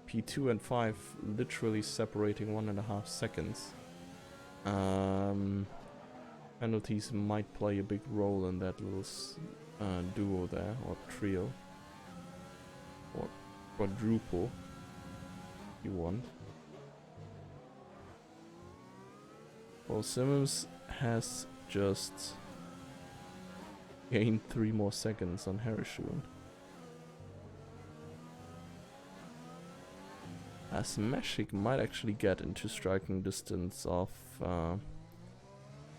P2 and 5 literally separating 1.5 seconds. Penalties might play a big role in that little duo there, or trio, or quadruple, if you want. Well, Simmons has just gained 3 more seconds on Harishun. As Meshik might actually get into striking distance of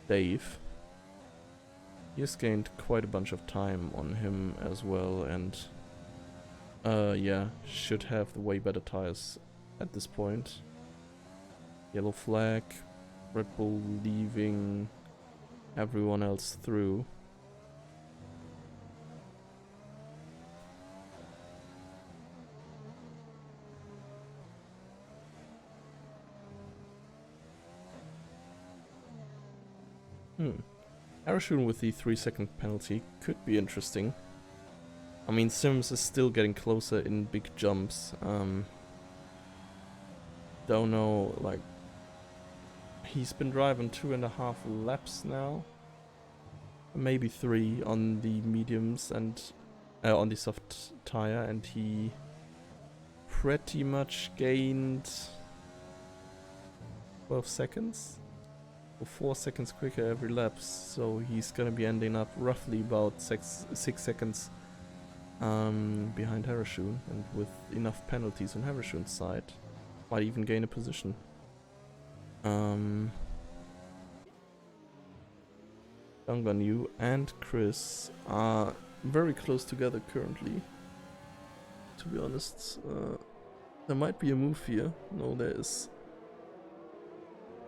Dave. He has gained quite a bunch of time on him as well, and yeah, should have the way better tires at this point. Yellow flag, Red Bull leaving everyone else through. Harishun with the 3-second penalty could be interesting. I mean, Sims is still getting closer in big jumps. Don't know, like, he's been driving 2.5 laps now. Maybe 3 on the mediums and on the soft tire, and he pretty much gained 12 seconds. 4 seconds quicker every lap, so he's gonna be ending up roughly about 6 seconds behind Harishun, and with enough penalties on Harishun's side, might even gain a position. Dongbanyu and Chris are very close together currently. To be honest, there might be a move here. No, there is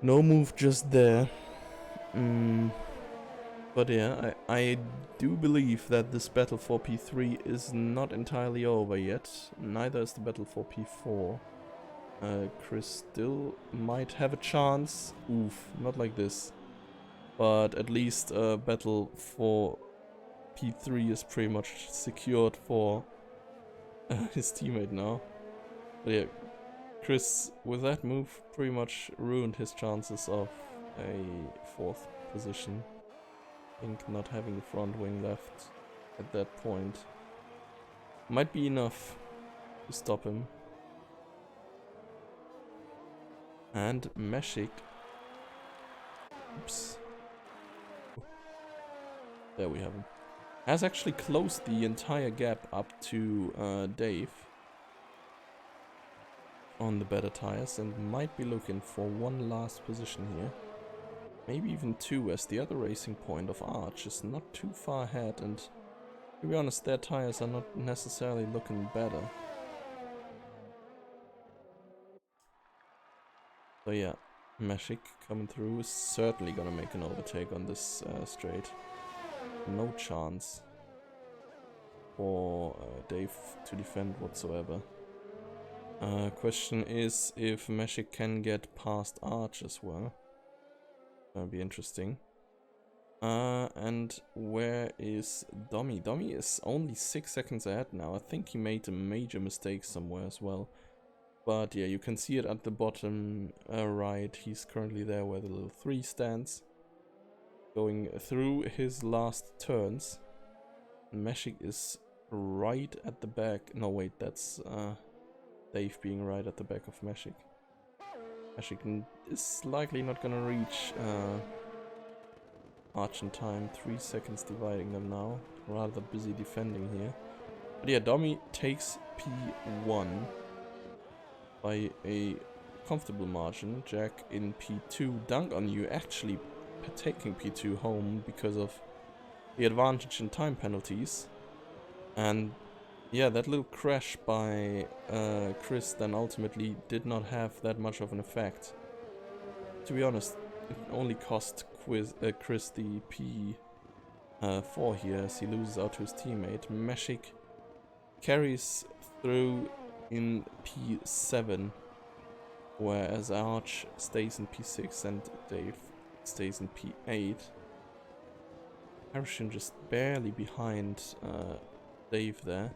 no move just there. But yeah, I do believe that this battle for P3 is not entirely over yet. Neither is the battle for P4. Chris still might have a chance. Oof, not like this. But at least a battle for P3 is pretty much secured for his teammate now. But yeah, Chris, with that move, pretty much ruined his chances of a 4th position. I think not having the front wing left at that point might be enough to stop him. And Meshik, oops, there we have him, has actually closed the entire gap up to Dave on the better tires, and might be looking for one last position here. Maybe even 2, as the other racing point of Arch is not too far ahead, and to be honest, their tires are not necessarily looking better. So yeah, Meshik coming through is certainly gonna make an overtake on this straight. No chance for Dave to defend whatsoever. Question is if Meshik can get past Arch as well. That'll be interesting. And where is Domi? Domi is only 6 seconds ahead now. I think he made a major mistake somewhere as well. But yeah, you can see it at the bottom right. He's currently there where the little 3 stands. Going through his last turns. Meshik is right at the back. No, wait, that's Dave being right at the back of Meshik. Meshik is likely not gonna reach Arch in time. 3 seconds dividing them now. Rather busy defending here. But yeah, Domi takes P1 by a comfortable margin. Jack in P2. Dongbanyu actually taking P2 home because of the advantage in time penalties. And yeah, that little crash by Chris then ultimately did not have that much of an effect. To be honest, it only cost Chris the P4 here, as he loses out to his teammate. Meshik carries through in P7, whereas Arch stays in P6 and Dave stays in P8. Harishun just barely behind Dave there,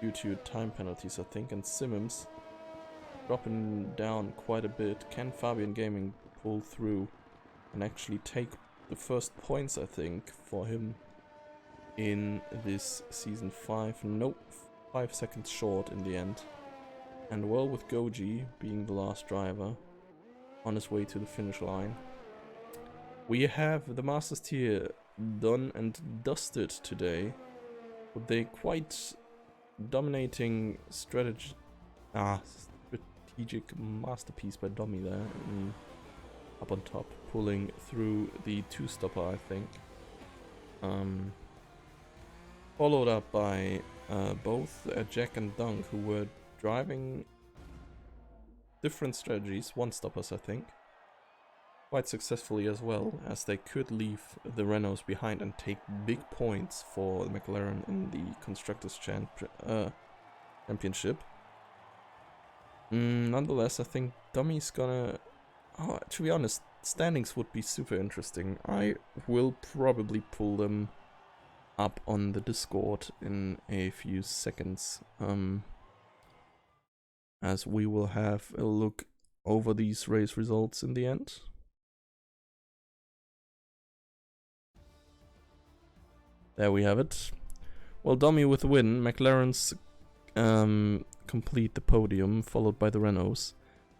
due to time penalties, I think, and Simmons dropping down quite a bit. Can Fabian Gaming pull through and actually take the first points, I think, for him in this Season 5? Nope, 5 seconds short in the end. And well, with Goji being the last driver on his way to the finish line, we have the Masters tier done and dusted today with a quite dominating strategic masterpiece by Domi there, up on top, pulling through the two-stopper, I think. Followed up by both Jack and Dunk, who were driving different strategies, one-stoppers I think, quite successfully as well, as they could leave the Renaults behind and take big points for McLaren in the Constructors' Championship. Nonetheless, I think Domi's gonna... Oh, to be honest, standings would be super interesting. I will probably pull them up on the Discord in a few seconds, as we will have a look over these race results in the end. There we have it. Well, Domi with the win. McLaren's complete the podium, followed by the Renaults.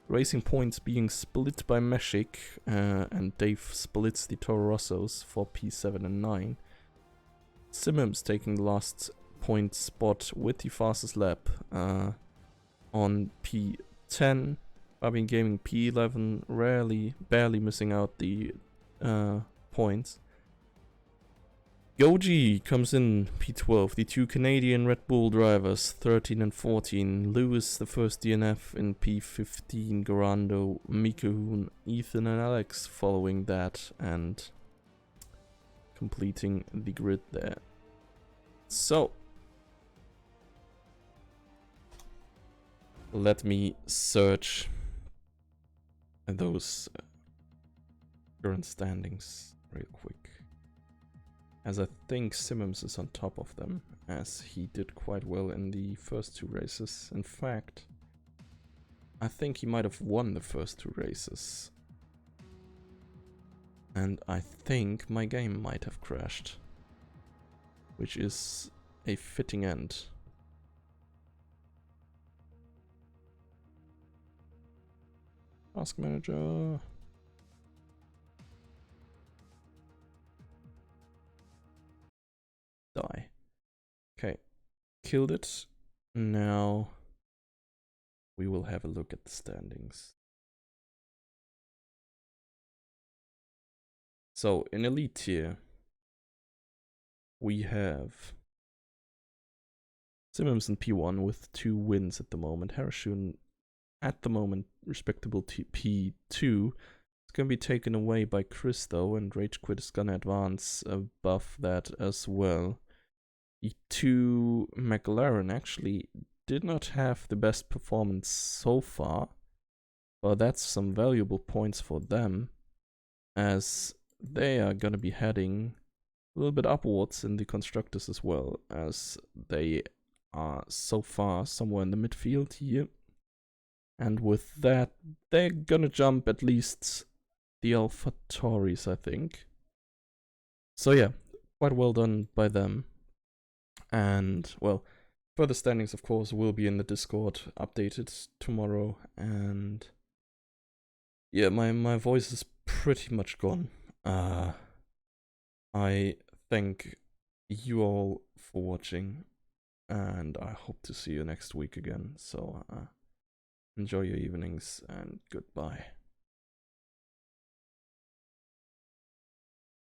Racing points being split by Meshik, and Dave splits the Toro Rossos for P7 and 9. Simmons taking the last point spot with the fastest lap on P10. Fabian Gaming P11, barely missing out the points. Goji comes in P12, the two Canadian Red Bull drivers, 13 and 14. Lewis, the first DNF in P15. Garando, Mikahoon, Ethan and Alex following that and completing the grid there. So, let me search those current standings real quick, as I think Simmons is on top of them, as he did quite well in the first two races. In fact, I think he might have won the first two races. And I think my game might have crashed, which is a fitting end. Task manager. Die. Okay, killed it. Now we will have a look at the standings. So in Elite tier, we have Simmons in P1 with 2 wins at the moment. Harashun at the moment respectable P2. It's going to be taken away by Chris though, and Rage Quit is going to advance above that as well. The 2 McLaren actually did not have the best performance so far, but that's some valuable points for them, as they are going to be heading a little bit upwards in the constructors as well, as they are so far somewhere in the midfield here. And with that, they're gonna jump at least the AlphaTauris, I think. So yeah, quite well done by them. And, well, further standings, of course, will be in the Discord, updated tomorrow. And yeah, my voice is pretty much gone. I thank you all for watching, and I hope to see you next week again. So enjoy your evenings and goodbye.